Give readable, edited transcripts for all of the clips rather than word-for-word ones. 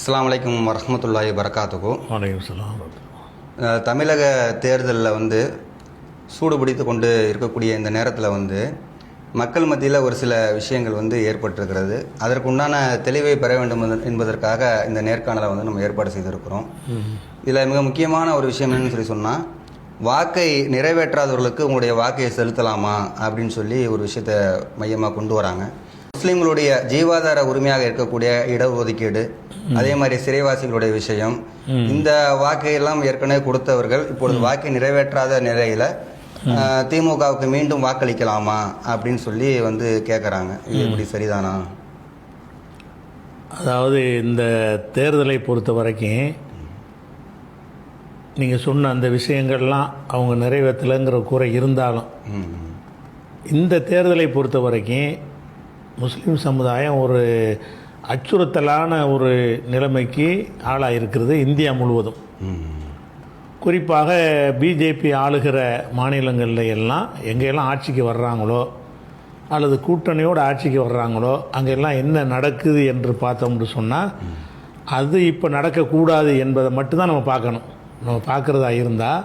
அஸ்ஸலாமு அலைக்கும் வரஹ்மத்துல்லாஹி வபரகாத்துஹு. வலைக்கும் சலாம். தமிழக தேர்தலில் சூடு பிடித்து கொண்டு இருக்கக்கூடிய இந்த நேரத்தில் மக்கள் மத்தியில் ஒரு சில விஷயங்கள் ஏற்பட்டிருக்கிறது. அதற்குண்டான தெளிவை பெற வேண்டும் என்பதற்காக இந்த நேர்காணலை நம்ம ஏற்பாடு செய்திருக்கிறோம். இதில் மிக முக்கியமான ஒரு விஷயம் என்னன்னு சொன்னால், வாக்கை நிறைவேற்றாதவர்களுக்கு உங்களுடைய வாக்கை செலுத்தலாமா அப்படின்னு சொல்லி ஒரு விஷயத்தை மையமாக கொண்டு வராங்க. முஸ்லீம்களுடைய ஜீவாதார உரிமையாக இருக்கக்கூடிய இடஒதுக்கீடு, அதே மாதிரி சிறைவாசிகளுடைய விஷயம், இந்த வாக்கையெல்லாம் ஏற்கனவே கொடுத்தவர்கள் இப்பொழுது வாக்கை நிறைவேற்றாத நிலையில் திமுகவுக்கு மீண்டும் வாக்களிக்கலாமா அப்படின்னு சொல்லி கேட்குறாங்க. இது எப்படி சரிதானா? அதாவது இந்த தேர்தலை பொறுத்த வரைக்கும் நீங்கள் சொன்ன அந்த விஷயங்கள்லாம் அவங்க நிறைவேற்றலைங்கிற குறை இருந்தாலும், இந்த தேர்தலை பொறுத்த வரைக்கும் முஸ்லீம் சமுதாயம் ஒரு அச்சுறுத்தலான ஒரு நிலைமைக்கு ஆளாயிருக்கிறது இந்தியா முழுவதும். குறிப்பாக பிஜேபி ஆளுகிற மாநிலங்களில் எல்லாம் எங்கெல்லாம் ஆட்சிக்கு வர்றாங்களோ அல்லது கூட்டணியோடு ஆட்சிக்கு வர்றாங்களோ அங்கெல்லாம் என்ன நடக்குது என்று பார்த்தோம்னு சொன்னால், அது இப்போ நடக்கக்கூடாது என்பதை மட்டும்தான் நம்ம பார்க்கணும். நம்ம பார்க்குறதா இருந்தால்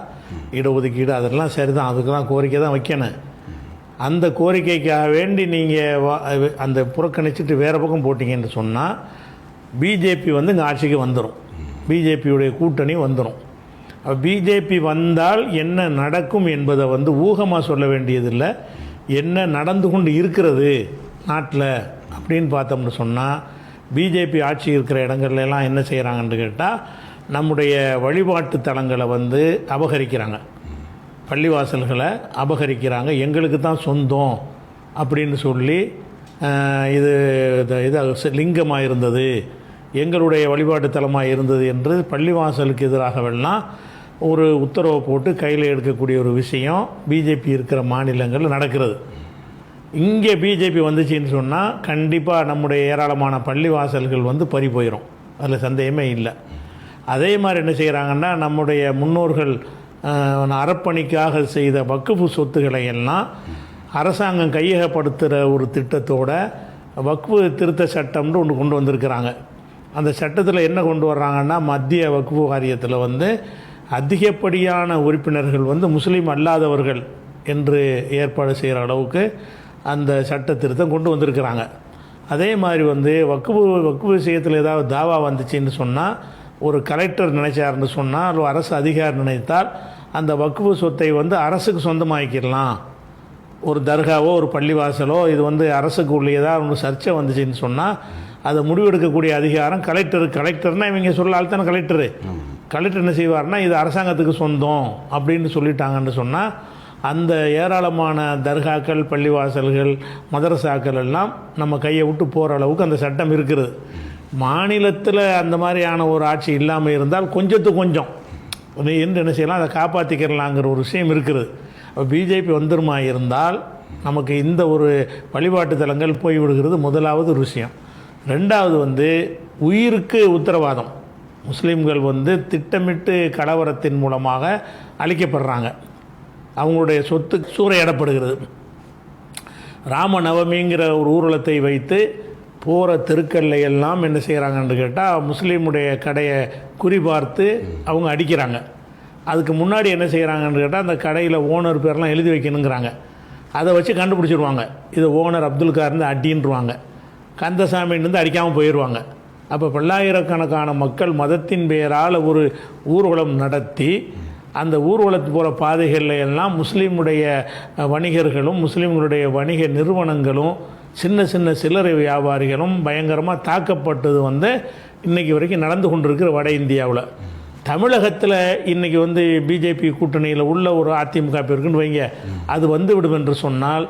இடஒதுக்கீடு அதெல்லாம் சரிதான், அதுக்கெல்லாம் கோரிக்கை தான் வைக்கணும். அந்த கோரிக்கைக்காக வேண்டி நீங்கள் அந்த புறக்கணிச்சிட்டு வேறு பக்கம் போட்டிங்கன்னு சொன்னால் பிஜேபி இங்கே ஆட்சிக்கு வந்துடும், பிஜேபியுடைய கூட்டணி வந்துடும். பிஜேபி வந்தால் என்ன நடக்கும் என்பதை ஊகமாக சொல்ல வேண்டியதில்லை, என்ன நடந்து கொண்டு இருக்கிறது நாட்டில் அப்படின்னு பார்த்தோம்னு சொன்னால், பிஜேபி ஆட்சி இருக்கிற இடங்கள்லாம் என்ன செய்கிறாங்கன்னு கேட்டால், நம்முடைய வழிபாட்டு தலங்களை அபகரிக்கிறாங்க, பள்ளிவாசல்களை அபகரிக்கிறாங்க. எங்களுக்கு தான் சொந்தம் அப்படின்னு சொல்லி, இது லிங்கமாக இருந்தது, எங்களுடைய வழிபாட்டு தலமாக இருந்தது என்று பள்ளிவாசலுக்கு எதிராகவெல்லாம் ஒரு உத்தரவை போட்டு கையில் எடுக்கக்கூடிய ஒரு விஷயம் பிஜேபி இருக்கிற மாநிலங்களில் நடக்கிறது. இங்கே பிஜேபி வந்துச்சின்னு சொன்னால் கண்டிப்பாக நம்முடைய ஏராளமான பள்ளிவாசல்கள் பறி போயிடும், அதில் சந்தேகமே இல்லை. அதே மாதிரி என்ன செய்கிறாங்கன்னா, நம்முடைய முன்னோர்கள் அறப்பணிக்காக செய்த வக்ஃபு சொத்துக்களை எல்லாம் அரசாங்கம் கையகப்படுத்துகிற ஒரு திட்டத்தோட வக்ஃபு திருத்த சட்டம்னு ஒன்று கொண்டு வந்திருக்கிறாங்க. அந்த சட்டத்தில் என்ன கொண்டு வர்றாங்கன்னா, மத்திய வக்ஃபு வாரியத்தில் அதிகப்படியான உறுப்பினர்கள் முஸ்லீம் அல்லாதவர்கள் என்று ஏற்பாடு செய்கிற அளவுக்கு அந்த சட்ட திருத்தம் கொண்டு வந்திருக்கிறாங்க. அதே மாதிரி வக்ஃபு விஷயத்தில் ஏதாவது தாவா வந்துச்சுன்னு சொன்னால், ஒரு கலெக்டர் நினைச்சார்னு சொன்னால், அல்லது அரசு அதிகாரி நினைத்தால் அந்த வக்ஃபு சொத்தை அரசுக்கு சொந்தமாக்கிடலாம். ஒரு தர்காவோ ஒரு பள்ளிவாசலோ இது அரசுக்கு உள்ள ஏதாவது ஒன்று சர்ச்சை வந்துச்சுன்னு சொன்னால் அதை முடிவெடுக்கக்கூடிய அதிகாரம் கலெக்டர்னால் இவங்க சொல்ல ஆள்தானே கலெக்டர் என்ன செய்வார்னா, இது அரசாங்கத்துக்கு சொந்தம் அப்படின்னு சொல்லிட்டாங்கன்னு சொன்னால், அந்த ஏராளமான தர்காக்கள், பள்ளிவாசல்கள், மதரசாக்கள் எல்லாம் நம்ம கையை விட்டு போகிற அளவுக்கு அந்த சட்டம் இருக்கிறது. மாநிலத்தில் அந்த மாதிரியான ஒரு ஆட்சி இல்லாமல் இருந்தால் கொஞ்சத்துக்கு கொஞ்சம் என்று என்ன செய்யலாம், அதை காப்பாற்றிக்கிறலாங்கிற ஒரு விஷயம் இருக்கிறது. பிஜேபி வந்துருமா இருந்தால் நமக்கு இந்த ஒரு வழிபாட்டு தலங்கள் போய்விடுகிறது, முதலாவது ஒரு விஷயம். ரெண்டாவது உயிருக்கு உத்தரவாதம். முஸ்லீம்கள் திட்டமிட்டு கலவரத்தின் மூலமாக அழிக்கப்படுறாங்க, அவங்களுடைய சொத்து சூறையாடப்படுகிறது. ராமநவமிங்கிற ஒரு ஊர்வலத்தை வைத்து போகிற தெருக்கல்ல எல்லாம் என்ன செய்கிறாங்கன்னு கேட்டால், முஸ்லீமுடைய கடையை குறிபார்த்து அவங்க அடிக்கிறாங்க. அதுக்கு முன்னாடி என்ன செய்கிறாங்கன்னு கேட்டால், அந்த கடையில் ஓனர் பேர்லாம் எழுதி வைக்கணுங்கிறாங்க. அதை வச்சு கண்டுபிடிச்சிருவாங்க, இது ஓனர் அப்துல் கார்ந்து அடின்றுவாங்க, கந்தசாமின்னு அடிக்காமல் போயிடுவாங்க. அப்போ பல்லாயிரக்கணக்கான மக்கள் மதத்தின் பெயரால் ஒரு ஊர்வலம் நடத்தி, அந்த ஊர்வலத்து போகிற பாதைகளில் எல்லாம் முஸ்லீமுடைய வணிகர்களும் முஸ்லீம்களுடைய வணிக நிறுவனங்களும் சின்ன சின்ன சில்லறை வியாபாரிகளும் பயங்கரமாக தாக்கப்பட்டது இன்றைக்கி வரைக்கும் நடந்து கொண்டிருக்கிற வட இந்தியாவில். தமிழகத்தில் இன்றைக்கி பிஜேபி கூட்டணியில் உள்ள ஒரு அதிமுக இருக்குன்னு வைங்க, அது விடும் என்று சொன்னால்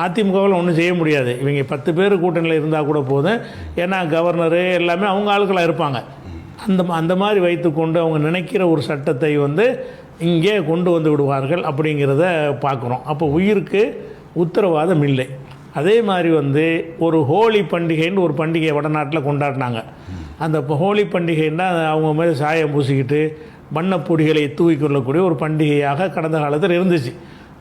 அதிமுகவில் ஒன்றும் செய்ய முடியாது. இவங்க 10 பேர் கூட்டணியில் இருந்தால் கூட போதும், ஏன்னா கவர்னரு எல்லாமே அவங்க ஆட்களாக இருப்பாங்க. அந்த மாதிரி வைத்துக்கொண்டு அவங்க நினைக்கிற ஒரு சட்டத்தை இங்கே கொண்டு விடுவார்கள் அப்படிங்கிறத பார்க்குறோம். அப்போ உயிருக்கு உத்தரவாதம் இல்லை. அதே மாதிரி ஒரு ஹோலி பண்டிகைன்னு ஒரு பண்டிகையை வடநாட்டில் கொண்டாடினாங்க. அந்த ஹோலி பண்டிகைன்னா அவங்க மேலே சாயம் பூசிக்கிட்டு வண்ணப்பொடிகளை தூவிக்கொள்ளக்கூடிய ஒரு பண்டிகையாக கடந்த காலத்தில் இருந்துச்சு.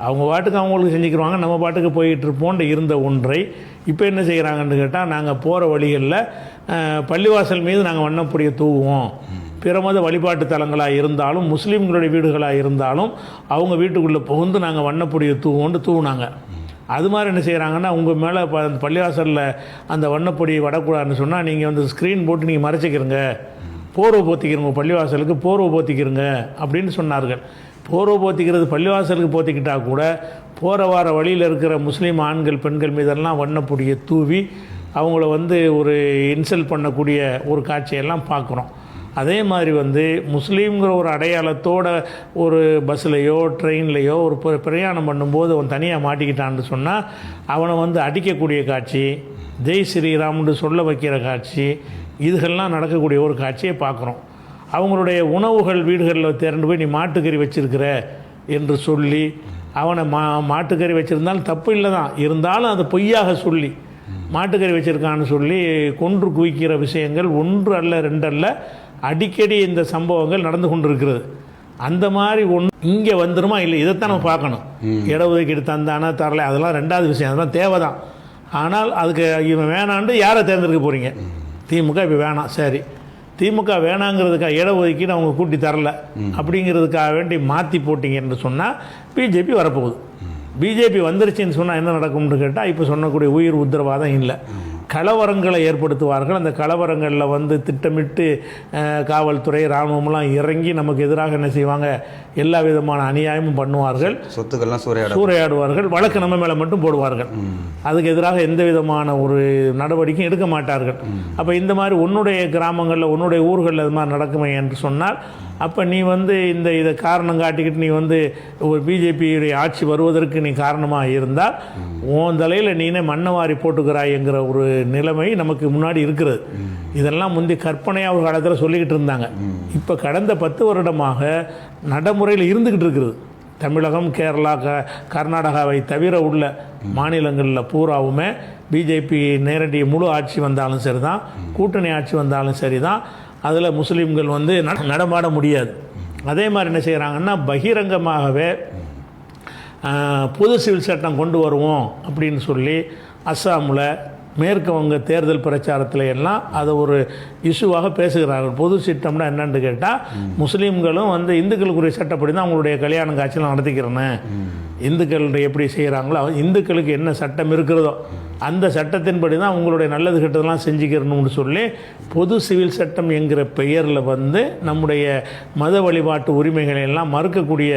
அவங்க பாட்டுக்கு அவங்களுக்கு செஞ்சுக்கிடுவாங்க, நம்ம பாட்டுக்கு போயிட்டு இருப்போன்ற இருந்த ஒன்றை இப்போ என்ன செய்கிறாங்கன்னு கேட்டால், நாங்கள் போகிற வழிகளில் பள்ளிவாசல் மீது நாங்கள் வண்ணப்பொடியை தூவுவோம். பிற மத வழிபாட்டு தலங்களாக இருந்தாலும் முஸ்லீம்களுடைய வீடுகளாக இருந்தாலும் அவங்க வீட்டுக்குள்ளே புகுந்து நாங்கள் வண்ணப்பொடியை தூவோன்னு தூவுனாங்க. அது மாதிரி என்ன செய்கிறாங்கன்னா, உங்கள் மேலே பள்ளிவாசலில் அந்த வண்ணப்பொடியை வரக்கூடாதுன்னு சொன்னால் நீங்கள் வந்து ஸ்க்ரீன் போட்டு நீங்கள் மறைச்சிக்கிறங்க, போர்வை போத்திக்கிறங்க, பள்ளிவாசலுக்கு போர்வை போத்திக்கிறங்க அப்படின்னு சொன்னார்கள். போர்வை போத்திக்கிறது பள்ளிவாசலுக்கு போத்திக்கிட்டால் கூட போகிற வார வழியில் இருக்கிற முஸ்லீம் ஆண்கள் பெண்கள் மீதெல்லாம் வண்ணப்பொடியை தூவி அவங்கள வந்து ஒரு இன்சல்ட் பண்ணக்கூடிய ஒரு காட்சியெல்லாம் பார்க்குறோம். அதே மாதிரி வந்து முஸ்லீம்ங்கிற ஒரு அடையாளத்தோட ஒரு பஸ்ஸுலையோ ட்ரெயின்லையோ ஒரு பிரயாணம் பண்ணும்போது அவன் தனியாக மாட்டிக்கிட்டான்னு சொன்னால் அவனை வந்து அடிக்கக்கூடிய காட்சி, ஜெய் ஸ்ரீராம்னு சொல்ல வைக்கிற காட்சி, இதுகள்லாம் நடக்கக்கூடிய ஒரு காட்சியை பார்க்குறோம். அவங்களுடைய உணவுகள் வீடுகளில் திரண்டு போய் நீ மாட்டுக்கறி வச்சிருக்கிற என்று சொல்லி அவனை மாட்டுக்கறி வச்சுருந்தாலும் தப்பு இல்லை தான், இருந்தாலும் அதை பொய்யாக சொல்லி மாட்டுக்கறி வச்சுருக்கான்னு சொல்லி கொன்று குவிக்கிற விஷயங்கள் ஒன்று அல்ல ரெண்டு அல்ல, அடிக்கடி இந்த சம்பவங்கள் நடந்து கொண்டிருக்கிறது. அந்த மாதிரி ஒன்று இங்கே வந்துடுமா இல்லை, இதைத்தான் நம்ம பார்க்கணும். இடஒதுக்கீடு தந்தானா தரல அதெல்லாம் ரெண்டாவது விஷயம், அதெல்லாம் தேவை தான். ஆனால் அதுக்கு இவன் வேணாண்டு யாரை தேர்ந்தெடுக்க போகிறீங்க? திமுக இப்போ வேணாம், சரி திமுக வேணாங்கிறதுக்காக இடஒதுக்கீடு அவங்க கூட்டி தரல அப்படிங்கிறதுக்காக வேண்டி மாற்றி போட்டிங்கன்னு சொன்னால் பிஜேபி வரப்போகுது. பிஜேபி வந்துருச்சுன்னு சொன்னால் என்ன நடக்கும்னு கேட்டால் இப்போ சொன்னக்கூடிய உயிர் உத்தரவாதம் இல்லை. கலவரங்களை ஏற்படுத்துவார்கள். அந்த கலவரங்களில் வந்து திட்டமிட்டு காவல்துறை இராணுவம்லாம் இறங்கி நமக்கு எதிராக என்ன செய்வாங்க, எல்லா விதமான அநியாயமும் பண்ணுவார்கள், சொத்துக்கள்லாம் சூறையாடுவார்கள், வழக்கு நம்ம மேலே மட்டும் போடுவார்கள். அதுக்கு எதிராக எந்த விதமான ஒரு நடவடிக்கையும் எடுக்க மாட்டார்கள். அப்போ இந்த மாதிரி உன்னுடைய கிராமங்களில் உன்னுடைய ஊர்களில் இது மாதிரி நடக்குமே என்று சொன்னால் அப்போ நீ வந்து இதை காரணம் காட்டிக்கிட்டு நீ வந்து ஒரு பிஜேபியுடைய ஆட்சி வருவதற்கு நீ காரணமாக இருந்தால் உன் தலையில் நீனே மண்ணவாரி போட்டுக்கிறாய்ங்கிற ஒரு நிலைமை நமக்கு முன்னாடி இருக்கிறது. இதெல்லாம் முந்தி கற்பனையாக ஒரு காலத்தில் சொல்லிக்கிட்டு இருந்தாங்க. இப்போ கடந்த 10 வருடமாக நடைமுறையில் இருந்துக்கிட்டு இருக்கிறது. தமிழகம், கேரளா, கர்நாடகாவை தவிர உள்ள மாநிலங்களில் பூராவுமே பிஜேபி நேரடி முழு ஆட்சி வந்தாலும் சரி தான், கூட்டணி ஆட்சி வந்தாலும் சரி தான், அதில் முஸ்லீம்கள் வந்து நடமாட முடியாது. அதே மாதிரி என்ன செய்கிறாங்கன்னா, பகிரங்கமாகவே பொது சிவில் சட்டம் கொண்டு வருவோம் அப்படின்னு சொல்லி அஸ்ஸாமில் மேற்கு வங்க தேர்தல் பிரச்சாரத்தில் எல்லாம் அதை ஒரு இஷ்யூவாக பேசுகிறார்கள். பொது சட்டம்னா என்னன்னு கேட்டால், முஸ்லீம்களும் வந்து இந்துக்களுக்குரிய சட்டப்படி தான் அவங்களுடைய கல்யாண காட்சியெலாம் நடத்திக்கிறேன்னு, இந்துக்கள் எப்படி செய்கிறாங்களோ இந்துக்களுக்கு என்ன சட்டம் இருக்கிறதோ அந்த சட்டத்தின்படி தான் உங்களுடைய நல்லது கெட்டதெல்லாம் செஞ்சுக்கிறணும்னு சொல்லி பொது சிவில் சட்டம் என்கிற பெயரில் வந்து நம்முடைய மத வழிபாட்டு உரிமைகளை எல்லாம் மறுக்கக்கூடிய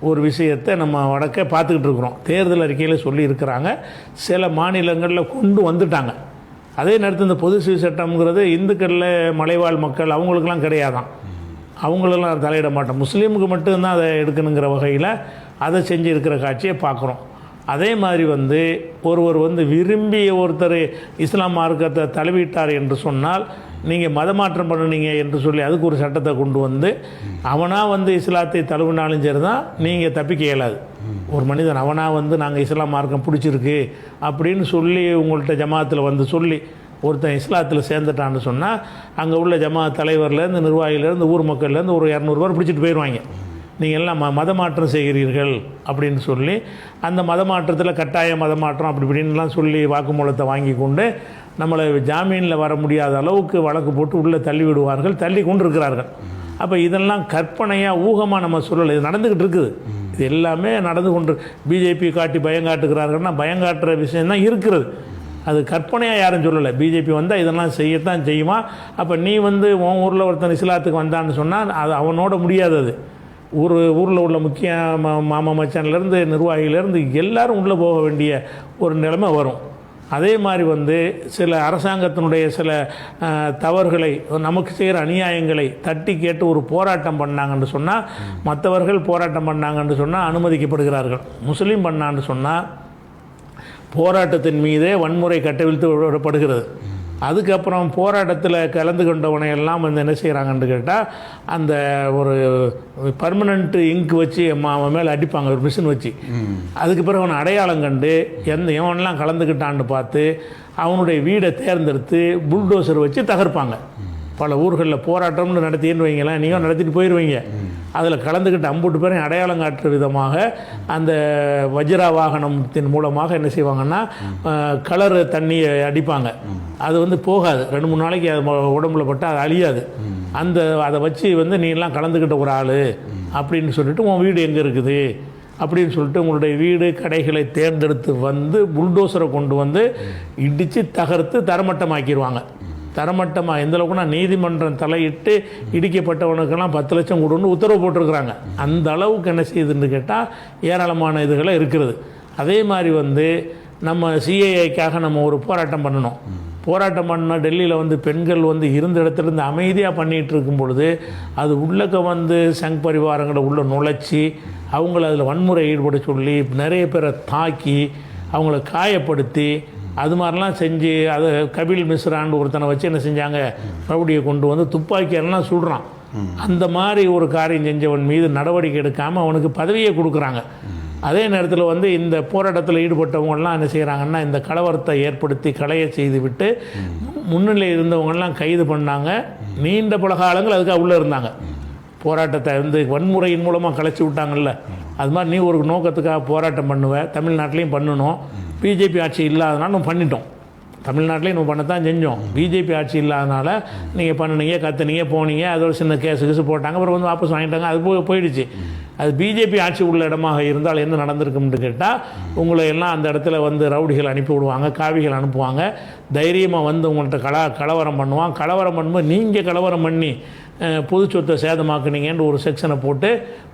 ஒரு விஷயத்தை நம்ம வடக்க பார்த்துக்கிட்டு இருக்கிறோம். தேர்தல் அறிக்கையில் சொல்லி இருக்கிறாங்க, சில மாநிலங்களில் கொண்டு வந்துட்டாங்க. அதே நேரத்தில் இந்த பொது சிவில் சட்டம்ங்கிறது இந்துக்களில் மலைவாழ் மக்கள் அவங்களுக்கெல்லாம் கிடையாதான், அவங்களெல்லாம் தலையிட மாட்டோம், முஸ்லீமுக்கு மட்டும்தான் அதை எடுக்கணுங்கிற வகையில் அதை செஞ்சு இருக்கிற காட்சியை பார்க்குறோம். அதே மாதிரி வந்து ஒருவர் வந்து விரும்பி ஒருத்தர் இஸ்லாம் மார்க்கத்தை தழுவிட்டார் என்று சொன்னால் நீங்கள் மதமாற்றம் பண்ணுனீங்க என்று சொல்லி அதுக்கு ஒரு சட்டத்தை கொண்டு வந்து அவனாக வந்து இஸ்லாத்தை தழுவினாலும் சரி தான் நீங்கள் தப்பிக்க இயலாது. ஒரு மனிதன் அவனாக வந்து நாங்கள் இஸ்லாம் மார்க்கம் பிடிச்சிருக்கு அப்படின்னு சொல்லி உங்கள்கிட்ட ஜமாத்தில் வந்து சொல்லி ஒருத்தன் இஸ்லாத்தில் சேர்ந்துட்டான்னு சொன்னால் அங்கே உள்ள ஜமாத் தலைவர்லேருந்து நிர்வாகிலேருந்து ஊர் மக்கள்லேருந்து ஒரு 200 பேர் பிடிச்சிட்டு போயிடுவாங்க. நீங்கள் எல்லாம் மதமாற்றம் செய்கிறீர்கள் அப்படின்னு சொல்லி அந்த மதமாற்றத்தில் கட்டாய மதமாற்றம் அப்படி இப்படின்லாம் சொல்லி வாக்குமூலத்தை வாங்கி கொண்டு நம்மளை ஜாமீனில் வர முடியாத அளவுக்கு வழக்கு போட்டு உள்ளே தள்ளி விடுவார்கள், தள்ளி கொண்டு இருக்கிறார்கள். அப்போ இதெல்லாம் கற்பனையாக ஊகமாக நம்ம சொல்லலை, இது நடந்துக்கிட்டு இருக்குது. இது எல்லாமே நடந்து கொண்டு பிஜேபி காட்டி பயங்காட்டுகிறார்கள்னா பயங்காட்டுற விஷயந்தான் இருக்கிறது. அது கற்பனையாக யாரும் சொல்லலை. பிஜேபி வந்தால் இதெல்லாம் செய்யத்தான் செய்யுமா. அப்போ நீ வந்து உன் ஊரில் ஒருத்தன் இஸ்லாத்துக்கு வந்தான்னு சொன்னால் அது அவனோட முடியாதது. ஊரில் உள்ள முக்கிய மாமா மச்சான்லேருந்து நிர்வாகியிலேருந்து எல்லாரும் உள்ளே போக வேண்டிய ஒரு நிலைமை வரும். அதே மாதிரி வந்து சில அரசாங்கத்தினுடைய சில தவறுகளை நமக்கு செய்கிற அநியாயங்களை தட்டி கேட்டு ஒரு போராட்டம் பண்ணாங்கன்னு சொன்னால் மற்றவர்கள் போராட்டம் பண்ணாங்கன்னு சொன்னால் அனுமதிக்கப்படுகிறார்கள். முஸ்லீம் பண்ணான்னு சொன்னால் போராட்டத்தின் மீதே வன்முறை கட்டவிழ்த்து விடப்படுகிறது. அதுக்கப்புறம் போராட்டத்தில் கலந்து கொண்டவனை எல்லாம் வந்து என்ன செய்கிறாங்கன்னு கேட்டால் அந்த ஒரு பர்மனெண்ட் இங்க் வச்சு அவன் மேலே அடிப்பாங்க, ஒரு மிஷின் வச்சு. அதுக்கு பிறகு அவனை அடையாளம் கண்டு எவனெல்லாம் கலந்துக்கிட்டான்னு பார்த்து அவனுடைய வீடை தேர்ந்தெடுத்து புல்டோசர் வச்சு தகர்ப்பாங்க. பல ஊர்களில் போராட்டம்னு நடத்தின்னு வைங்களேன், நீங்கள் நடத்திட்டு போயிடுவீங்க. அதில் கலந்துக்கிட்டு அம்புட்டு பேரையும் அடையாளம் காட்டுற விதமாக அந்த வஜ்ரா வாகனத்தின் மூலமாக என்ன செய்வாங்கன்னா கலர் தண்ணியை அடிப்பாங்க. அது வந்து போகாது, 2-3 நாளைக்கு அது உடம்புல பட்டு அது அழியாது. அதை வச்சு வந்து நீ எல்லாம் கலந்துக்கிட்ட ஒரு ஆள் அப்படின்னு சொல்லிட்டு உன் வீடு எங்கே இருக்குது அப்படின்னு சொல்லிட்டு உங்களுடைய வீடு கடைகளை தேர்ந்தெடுத்து வந்து புல்டோசரை கொண்டு வந்து இடித்து தகர்த்து தரமட்டமாக்கிடுவாங்க. தரமட்டமாக எந்த அளவுக்குனா நீதிமன்றம் தலையிட்டு இடிக்கப்பட்டவனுக்கெல்லாம் 10 லட்சம் கொடுன்னு உத்தரவு போட்டிருக்கிறாங்க. அந்த அளவுக்கு என்ன செய்யுதுன்னு கேட்டால் ஏராளமான இதுகளை இருக்கிறது. அதே மாதிரி வந்து நம்ம சிஏஏக்காக நம்ம ஒரு போராட்டம் பண்ணணும். போராட்டம் பண்ணால் டெல்லியில் வந்து பெண்கள் வந்து இருந்த இடத்துலேருந்து அமைதியாக பண்ணிகிட்டு இருக்கும் பொழுது அது உள்ளக்க வந்து சங் பரிவாரங்களை உள்ள நுழைச்சி அவங்கள அதில் வன்முறை ஈடுபட சொல்லி நிறைய பேரை தாக்கி அவங்கள காயப்படுத்தி அது மாதிரிலாம் செஞ்சு அது கபில் மிஸ்ரான்னு ஒருத்தனை வச்சு என்ன செஞ்சாங்க, ரவுடியை கொண்டு வந்து துப்பாக்கியெல்லாம் சுடுறான். அந்த மாதிரி ஒரு காரியம் செஞ்சவன் மீது நடவடிக்கை எடுக்காமல் அவனுக்கு பதவியை கொடுக்குறாங்க. அதே நேரத்தில் வந்து இந்த போராட்டத்தில் ஈடுபட்டவங்கெல்லாம் என்ன செய்கிறாங்கன்னா இந்த கலவரத்தை ஏற்படுத்தி களைய செய்து விட்டு முன்னிலை இருந்தவங்கெல்லாம் கைது பண்ணாங்க. நீண்ட பல காலங்கள் அதுக்காக உள்ளே இருந்தாங்க. போராட்டத்தை வந்து வன்முறையின் மூலமாக கலைச்சி விட்டாங்கல்ல, அது மாதிரி நீ ஒரு நோக்கத்துக்காக போராட்டம் பண்ணுவேன். தமிழ்நாட்டிலையும் பண்ணணும். பிஜேபி ஆட்சி இல்லாதனால நம்ம பண்ணிட்டோம். தமிழ்நாட்டிலையும் நம்ம பண்ணத்தான் செஞ்சோம். பிஜேபி ஆட்சி இல்லாதனால நீங்கள் பண்ணினீங்க, கத்துனீங்க, போனீங்க, அது ஒரு சின்ன கேஸு போட்டாங்க, அப்புறம் வந்து வாபஸ் வாங்கிட்டாங்க. அது போயிடுச்சு. அது பிஜேபி ஆட்சி உள்ள இடமாக இருந்தால் என்ன நடந்திருக்கும்னு கேட்டால் உங்களை எல்லாம் அந்த இடத்துல வந்து ரவுடிகள் அனுப்பி விடுவாங்க, காவிகள் அனுப்புவாங்க. தைரியமாக வந்து உங்கள்கிட்ட கலவரம் பண்ணுவான். கலவரம் பண்ணும்போது நீங்கள் கலவரம் பண்ணி பொது சொத்தை சேதமாக்குனீங்கன்னு ஒரு செக்ஷனை போட்டு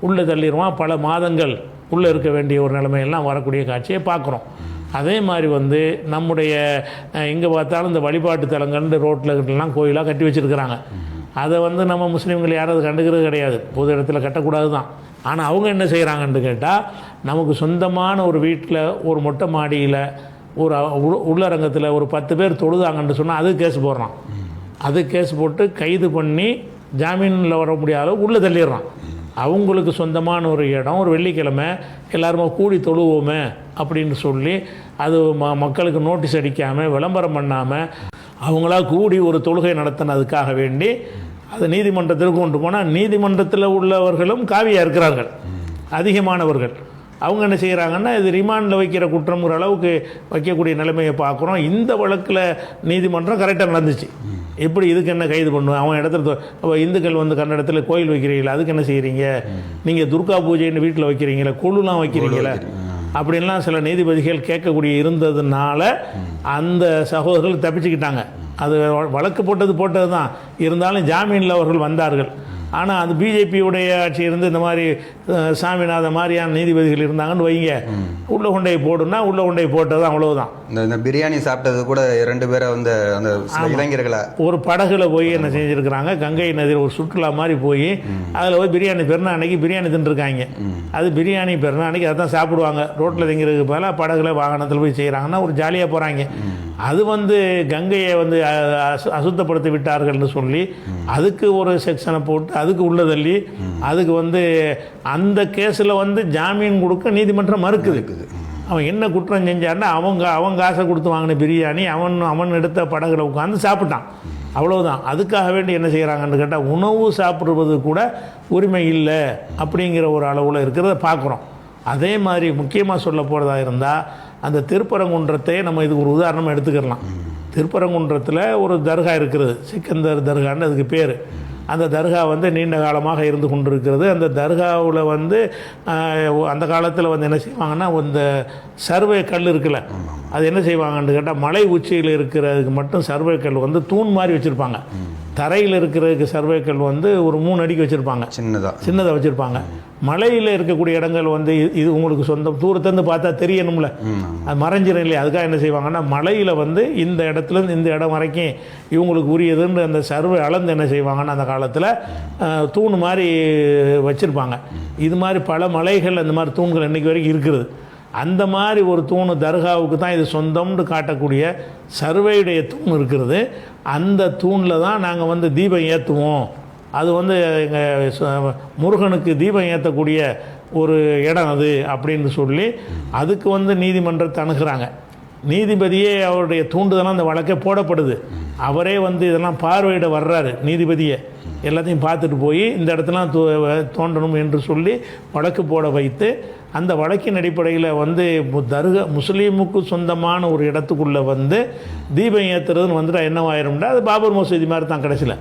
உள்ளே தள்ளிடுவான். பல மாதங்கள் உள்ளே இருக்க வேண்டிய ஒரு நிலைமையெல்லாம் வரக்கூடிய காட்சியை பார்க்குறோம். அதே மாதிரி வந்து நம்முடைய எங்கே பார்த்தாலும் இந்த வழிபாட்டு தலங்கள்னு ரோட்டில் கோயிலாக கட்டி வச்சுருக்கிறாங்க. அதை வந்து நம்ம முஸ்லீம்கள் யாரும் அது கண்டுக்கிறது கிடையாது. பொது இடத்துல கட்டக்கூடாது தான். ஆனால் அவங்க என்ன செய்கிறாங்கன்னு கேட்டால் நமக்கு சொந்தமான ஒரு வீட்டில் ஒரு மொட்டை மாடியில் ஒரு உள்ளரங்கத்தில் ஒரு 10 பேர் தொழுதாங்கன்னு சொன்னால் அது கேஸ் போடுறான். அது கேஸ் போட்டு கைது பண்ணி ஜாமீனில் வர முடியாத உள்ளே தள்ளிடுறான். அவங்களுக்கு சொந்தமான ஒரு இடம், ஒரு வெள்ளிக்கிழமை எல்லாருமே கூடி தொழுவோமே அப்படின்னு சொல்லி அது மக்களுக்கு நோட்டீஸ் அடிக்காமல் விளம்பரம் பண்ணாமல் அவங்களா கூடி ஒரு தொழுகை நடத்தினதுக்காக வேண்டி அது நீதிமன்றத்திற்கு கொண்டு போனால் நீதிமன்றத்தில் உள்ளவர்களும் காவியாக இருக்கிறார்கள், அதிகமானவர்கள். அவங்க என்ன செய்கிறாங்கன்னா இது ரிமாண்டில் வைக்கிற குற்றம் ஒரு அளவுக்கு வைக்கக்கூடிய நிலைமையை பார்க்குறோம். இந்த வழக்கில் நீதிமன்றம் கரெக்டாக நடந்துச்சு. எப்படி இதுக்கு என்ன கைது பண்ணுவேன், அவன் இடத்துல இந்துக்கள் வந்து கண்ட இடத்துல கோயில் வைக்கிறீங்களா, அதுக்கு என்ன செய்கிறீங்க, நீங்கள் துர்கா பூஜைன்னு வீட்டில் வைக்கிறீங்களா, கொழுலாம் வைக்கிறீங்களா அப்படின்லாம் சில நீதிபதிகள் கேட்கக்கூடிய இருந்ததுனால அந்த சகோதரர்கள் தப்பிச்சுக்கிட்டாங்க. அது வழக்கு போட்டது தான், இருந்தாலும் ஜாமீனில் அவர்கள் வந்தார்கள். ஆனால் அது பிஜேபியுடைய ஆட்சி இருந்து இந்த மாதிரி சாமிநாத மாதிரியான நீதிபதிகள் இருந்தாங்கன்னு வைங்க, உள்ள கொண்டை போடுன்னா உள்ள கொண்டை போட்டது அவ்வளவுதான். இந்த பிரியாணி சாப்பிட்டது கூட 2 பேரை வந்து அந்த இளைஞர்களை ஒரு படகுல போய் என்ன செஞ்சுருக்கிறாங்க, கங்கை நதியில் ஒரு சுற்றுலா மாதிரி போய் அதில் போய் பிரியாணி பெருனா அன்னைக்கு பிரியாணி தின்றுருக்காங்க. அது பிரியாணி பெருனா அன்னைக்கு அதை தான் சாப்பிடுவாங்க. ரோட்டில் திங்கிறதுக்கு பதிலாக படகுல வாகனத்தில் போய் செய்கிறாங்கன்னா ஒரு ஜாலியாக போகிறாங்க. அது வந்து கங்கையை வந்து அசுத்தப்படுத்தி விட்டார்கள்னு சொல்லி அதுக்கு ஒரு செக்ஷனை போட்டு அதுக்கு உள்ள தள்ளி அதுக்கு வந்து அந்த கேஸில் வந்து ஜாமீன் கொடுக்க நீதிமன்றம் மறுக்குது. அவன் என்ன குற்றம் செஞ்சான்னா அவங்க காசை கொடுத்து வாங்கின பிரியாணி அவன் எடுத்த படகுல உட்காந்து சாப்பிட்டான், அவ்வளவுதான். அதுக்காக வேண்டி என்ன செய்கிறாங்கன்னு கேட்டால் உணவு சாப்பிடுவது கூட உரிமை இல்லை அப்படிங்கிற ஒரு அளவில் இருக்கிறத பார்க்குறோம். அதே மாதிரி முக்கியமாக சொல்ல போகிறதா இருந்தால் அந்த திருப்பரங்குன்றத்தை நம்ம இதுக்கு ஒரு உதாரணம் எடுத்துக்கலாம். திருப்பரங்குன்றத்தில் ஒரு தர்கா இருக்கிறது, சிக்கந்தர் தர்கான்னு அதுக்கு பேர். அந்த தர்கா வந்து நீண்ட காலமாக இருந்து கொண்டிருக்கிறது. அந்த தர்காவில் வந்து அந்த காலத்தில் வந்து என்ன செய்வாங்கன்னா இந்த சர்வே கல் இருக்குல்ல, அது என்ன செய்வாங்கன்னு கேட்டால் மலை உச்சியில் இருக்கிறதுக்கு மட்டும் சர்வே கல் வந்து தூண் மாதிரி வச்சுருப்பாங்க. தரையில் இருக்கிறதுக்கு சர்வே கல் வந்து ஒரு 3 அடிக்கு வச்சுருப்பாங்க, சின்னதாக வச்சுருப்பாங்க. மலையில் இருக்கக்கூடிய இடங்கள் வந்து இது உங்களுக்கு சொந்தம், தூரத்துலேருந்து பார்த்தா தெரியணும்ல, அது மறைஞ்சிடும் இல்லையா. அதுக்காக என்ன செய்வாங்கன்னா மலையில் வந்து இந்த இடத்துலேருந்து இந்த இடம் வரைக்கும் இவங்களுக்கு உரியதுன்னு அந்த சர்வே அளந்து என்ன செய்வாங்கன்னா அந்த காலத்தில் தூண் மாதிரி வச்சுருப்பாங்க. இது மாதிரி பல மலைகள் அந்த மாதிரி தூண்கள் இன்றைக்கி வரைக்கும் இருக்கிறது. அந்த மாதிரி ஒரு தூண் தர்காவுக்கு தான் இது சொந்தம்னு காட்டக்கூடிய சர்வேயுடைய தூண் இருக்கிறது. அந்த தூணில் தான் நாங்கள் வந்து தீபம் ஏற்றுவோம். அது வந்து எங்கள் முருகனுக்கு தீபம் ஏற்றக்கூடிய ஒரு இடம் அது அப்படின்னு சொல்லி அதுக்கு வந்து நீதிமன்றத்தை அணுகிறாங்க. நீதிபதியே அவருடைய தூண்டுதலாம் அந்த வழக்கே போடப்படுது. அவரே வந்து இதெல்லாம் பார்வையிட வர்றாரு நீதிபதியை, எல்லாத்தையும் பார்த்துட்டு போய் இந்த இடத்துலாம் தோண்டணும் என்று சொல்லி வழக்கு போட வைத்து, அந்த வழக்கின் அடிப்படையில் வந்து முஸ்லீமுக்கு சொந்தமான ஒரு இடத்துக்குள்ளே வந்து தீபம் ஏற்றுறதுன்னு வந்துட்டு என்னவாயிரும்னா அது பாபர் மசூதி மாதிரி தான். கடைசியில்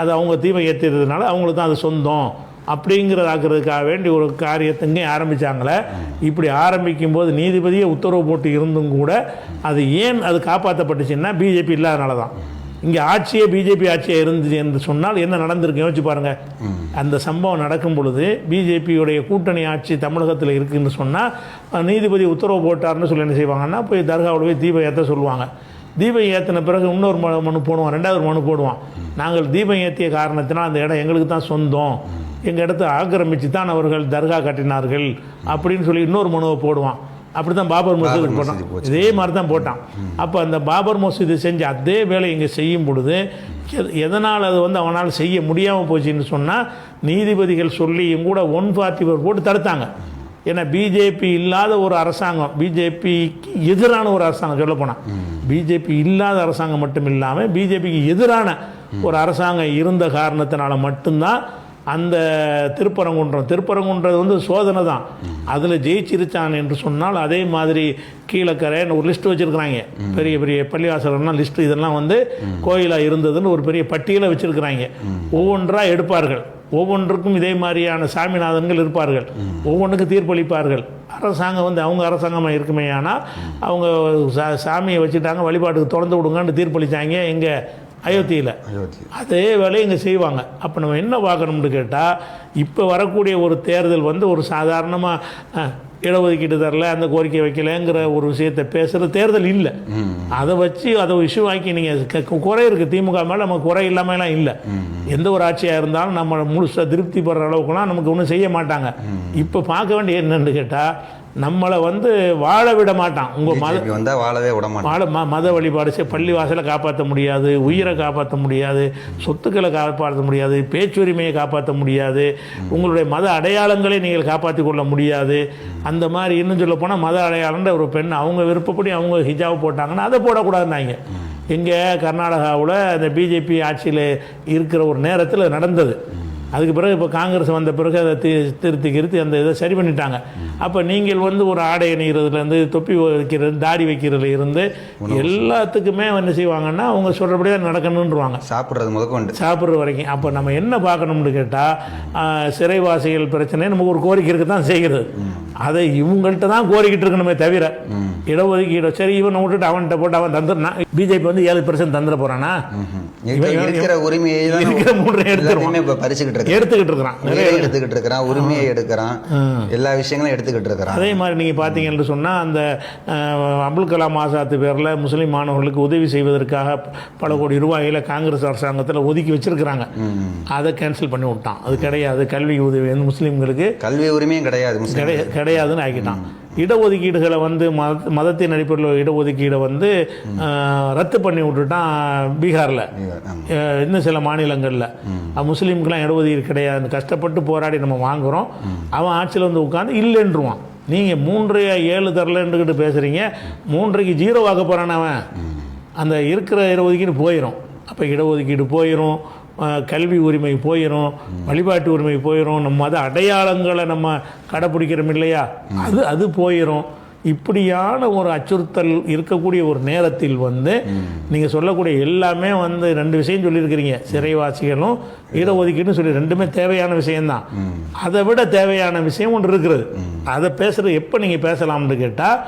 அது அவங்க தீபம் ஏற்றுறதுனால அவங்களுக்கு தான் அது சொந்தம் அப்படிங்கிறதாக்குறதுக்காக வேண்டி ஒரு காரியத்துங்க ஆரம்பித்தாங்களே. இப்படி ஆரம்பிக்கும் போது நீதிபதியே உத்தரவு போட்டு இருந்தும் கூட அது ஏன் அது காப்பாற்றப்பட்டுச்சுன்னா பிஜேபி இல்லாதனால தான். இங்கே ஆட்சியே பிஜேபி ஆட்சியாக இருந்துச்சு என்று சொன்னால் என்ன நடந்திருக்கு யோசிச்சு பாருங்கள். அந்த சம்பவம் நடக்கும் பொழுது பிஜேபியுடைய கூட்டணி ஆட்சி தமிழகத்தில் இருக்குதுன்னு சொன்னால் நீதிபதி உத்தரவு போட்டார்னு சொல்லி என்ன செய்வாங்கன்னா போய் தர்காவில் போய் தீபம் ஏற்ற சொல்லுவாங்க. தீபம் ஏற்றின பிறகு இன்னொரு மனு போடுவான், ரெண்டாவது மனு போடுவான். நாங்கள் தீபம் ஏற்றிய காரணத்தினால் அந்த இடம் எங்களுக்கு தான் சொந்தம், எங்கள் இடத்த ஆக்கிரமித்து தான் அவர்கள் தர்கா கட்டினார்கள் அப்படின்னு சொல்லி இன்னொரு மனுவை போடுவான். அப்படி தான் பாபர் மசூதி போட்டான். இதே மாதிரி தான் போட்டான். அப்போ அந்த பாபர் மசூதி செஞ்ச அதே வேலை இங்கே செய்யும் பொழுது எதனால் அது வந்து அவனால் செய்ய முடியாமல் போச்சுன்னு சொன்னால் நீதிபதிகள் சொல்லியும் கூட 144 போட்டு தடுத்தாங்க. ஏன்னா பிஜேபி இல்லாத ஒரு அரசாங்கம், பிஜேபிக்கு எதிரான ஒரு அரசாங்கம், சொல்ல போனால் பிஜேபி இல்லாத அரசாங்கம் மட்டும் இல்லாமல் பிஜேபிக்கு எதிரான ஒரு அரசாங்கம் இருந்த காரணத்தினால மட்டும்தான் அந்த திருப்பரங்குன்றது வந்து சோதனை தான். அதில் ஜெயிச்சிருச்சான் என்று சொன்னால் அதே மாதிரி கீழக்கரைன்னு ஒரு லிஸ்ட்டு வச்சுருக்குறாங்க. பெரிய பெரிய பள்ளிவாசல்கள்லாம் லிஸ்ட்டு இதெல்லாம் வந்து கோயிலாக இருந்ததுன்னு ஒரு பெரிய பட்டியலை வச்சுருக்குறாங்க. ஒவ்வொன்றாக எடுப்பார்கள். ஒவ்வொன்றுக்கும் இதே மாதிரியான சாமிநாதன்கள் இருப்பார்கள். ஒவ்வொன்றுக்கும் தீர்ப்பளிப்பார்கள். அரசாங்கம் வந்து அவங்க அரசாங்கமாக இருக்குமே, ஆனால் அவங்க சாமியை வச்சுட்டாங்க, வழிபாட்டுக்கு திறந்து விடுங்கன்னு தீர்ப்பளித்தாங்க. எங்கே அயோத்தியில் அதே வேலையை இங்கே செய்வாங்க. அப்போ நம்ம என்ன பார்க்கணும்னு கேட்டால், இப்போ வரக்கூடிய ஒரு தேர்தல் வந்து ஒரு சாதாரணமாக இடஒதுக்கீடு தரல, அந்த கோரிக்கை வைக்கலைங்கிற ஒரு விஷயத்தை பேசுகிற தேர்தல் இல்லை. அதை வச்சு அதை இஷ்யூ ஆக்கி நீங்கள் குறை இருக்குது திமுக மேலே, நமக்கு குறை இல்லாமலாம் இல்லை. எந்த ஒரு ஆட்சியாக இருந்தாலும் நம்ம முழுசாக திருப்தி படுற அளவுக்குலாம் நமக்கு ஒன்றும் செய்ய மாட்டாங்க. இப்போ பார்க்க வேண்டிய என்னன்னு கேட்டால், நம்மளை வந்து வாழ விட மாட்டான். உங்கள் வாழவே விட மாட்டான். மத வழிபாடு பள்ளி வாசலை காப்பாற்ற முடியாது, உயிரை காப்பாற்ற முடியாது, சொத்துக்களை காப்பாற்ற முடியாது, பேச்சுரிமையை காப்பாற்ற முடியாது, உங்களுடைய மத அடையாளங்களை நீங்கள் காப்பாற்றி கொள்ள முடியாது. அந்த மாதிரி இன்னும் சொல்ல போனால் மத அடையாளன்ற ஒரு பெண் அவங்க விருப்பப்படி அவங்க ஹிஜாப் போட்டாங்கன்னா அதை போடக்கூடாதுன்னாங்க. இங்கே கர்நாடகாவில் அந்த பிஜேபி ஆட்சியில் இருக்கிற ஒரு நேரத்தில் நடந்தது. அதுக்கு பிறகு இப்போ காங்கிரஸ் வந்த பிறகு அதை திருத்தி அந்த இதை சரி பண்ணிட்டாங்க. அப்போ நீங்கள் வந்து ஒரு ஆடை அணிகிறதுலேருந்து தொப்பி வைக்கிறது, தாடி வைக்கிறதுல இருந்து எல்லாத்துக்குமே என்ன செய்வாங்கன்னா அவங்க சொல்கிறபடி தான் நடக்கணுன்றாங்க. சாப்பிட்றது முதற்கொண்டு சாப்பிட்ற வரைக்கும். அப்போ நம்ம என்ன பார்க்கணும்னு கேட்டால், சிறைவாசிகள் பிரச்சனை நமக்கு ஒரு கோரிக்கை இருக்க தான் செய்கிறது. அதை இவங்கள்ட்ட தான் கோரிக்கிட்டு இருக்கணுமே தவிர இடஒதுக்கீடு சரி இவனை விட்டுட்டு அவன்கிட்ட போட்டு அவன் தந்துடுனா, பிஜேபி வந்து 7% தந்துட போகிறானா, இருக்கிற உரிமையை இருக்கிற 3 எடுத்துக்கிட்டு இருக்கிறான், உரிமையை எடுக்கிறான், எல்லா விஷயங்களும் எடுத்துக்கிட்டு இருக்கிறான். அதே மாதிரி நீங்கள் பார்த்தீங்கன்னு சொன்னால், அந்த அப்துல் கலாம் ஆசாத்து பேரில் முஸ்லீம் மாணவர்களுக்கு உதவி செய்வதற்காக பல கோடி ரூபாயில் காங்கிரஸ் அரசாங்கத்தில் ஒதுக்கி வச்சிருக்கிறாங்க. அதை கேன்சல் பண்ணி விட்டான். அது கிடையாது, கல்வி உதவி வந்து முஸ்லீம்களுக்கு கல்வி உரிமையும் கிடையாதுன்னு ஆக்கிட்டான். இடஒதுக்கீடுகளை வந்து மதத்தின் அடிப்படையில் இடஒதுக்கீடை வந்து ரத்து பண்ணி விட்டுட்டான் பீகாரில், இன்னும் சில மாநிலங்களில். முஸ்லீம்கெலாம் இடஒதுக்கீடு கிடையாது, கஷ்டப்பட்டு போராடி நம்ம வாங்குகிறோம். அவன் ஆட்சியில் வந்து உட்காந்து இல்லைன்றுவான். நீங்கள் 3-7 தரலன்றுக்கிட்டு பேசுகிறீங்க, 3க்கு 0 ஆக்க போகிறான் அவன். அந்த இருக்கிற இடஒதுக்கீடு போயிடும். அப்போ இடஒதுக்கீடு போயிடும், கல்வி உரிமை போயிடும், வழிபாட்டு உரிமை போயிடும், நம்ம மத அடையாளங்களை நம்ம கடைப்பிடிக்கிறோம் இல்லையா, அது போயிடும். இப்படியான ஒரு அச்சுறுத்தல் இருக்கக்கூடிய ஒரு நேரத்தில் வந்து நீங்கள் சொல்லக்கூடிய எல்லாமே வந்து 2 விஷயம் சொல்லியிருக்கிறீங்க, சிறைவாசிகளும் இடஒதுக்கீடுன்னு சொல்லி 2மே தேவையான விஷயம்தான். அதை விட தேவையான விஷயம் ஒன்று இருக்கிறது. அதை பேசுகிறது எப்போ நீங்கள் பேசலாம்னு கேட்டால்,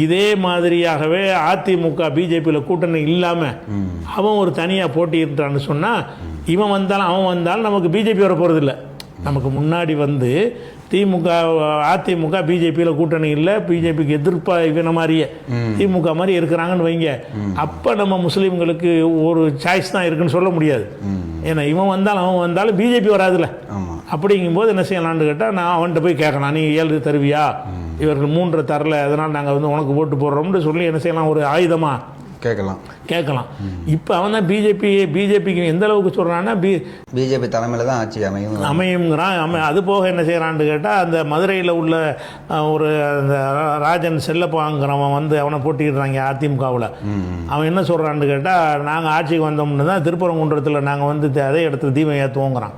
இதே மாதிரியாகவே அதிமுக பிஜேபியில் கூட்டணி இல்லாமல் அவன் ஒரு தனியாக போட்டிட்டான்னு சொன்னால், இவன் வந்தாலும் அவன் வந்தாலும் நமக்கு பிஜேபி வர போகிறதில்ல. நமக்கு முன்னாடி வந்து திமுக அதிமுக பிஜேபியில் கூட்டணி இல்லை, பிஜேபிக்கு எதிர்ப்பாக இவன மாதிரியே திமுக மாதிரி இருக்கிறாங்கன்னு வைங்க. அப்போ நம்ம முஸ்லீம்களுக்கு ஒரு சாய்ஸ் தான் இருக்குன்னு சொல்ல முடியாது. ஏன்னா இவன் வந்தாலும் அவன் வந்தாலும் பிஜேபி வராதுல்ல. அப்படிங்கும்போது என்ன செய்யலான்னு கேட்டால், நான் அவன்கிட்ட போய் கேட்கலாம், நீ 7 தருவியா, இவர்கள் 3 தரல, அதனால் நாங்கள் வந்து உனக்கு ஓட்டு போடுறோம்னு சொல்லி என்ன செய்யலாம், ஒரு ஆயுதமாக கேட்கலாம். இப்போ அவன் தான் பிஜேபிக்கு எந்த அளவுக்கு சொல்கிறான்னா பிஜேபி தலைமையில் தான் ஆட்சி அமையுங்கிறான். அது போக என்ன செய்கிறான்னு கேட்டால் அந்த மதுரையில் உள்ள ஒரு அந்த ராஜன் செல்லப்பாங்கிறவன் வந்து அவனை போட்டிக்கிடுறாங்க அதிமுகவில். அவன் என்ன சொல்கிறான்னு கேட்டால் நாங்கள் ஆட்சிக்கு வந்தோம்னு தான் திருப்பரங்குன்றத்தில் நாங்கள் வந்து அதே இடத்துல தீபம் ஏற்றுவோங்கிறான்.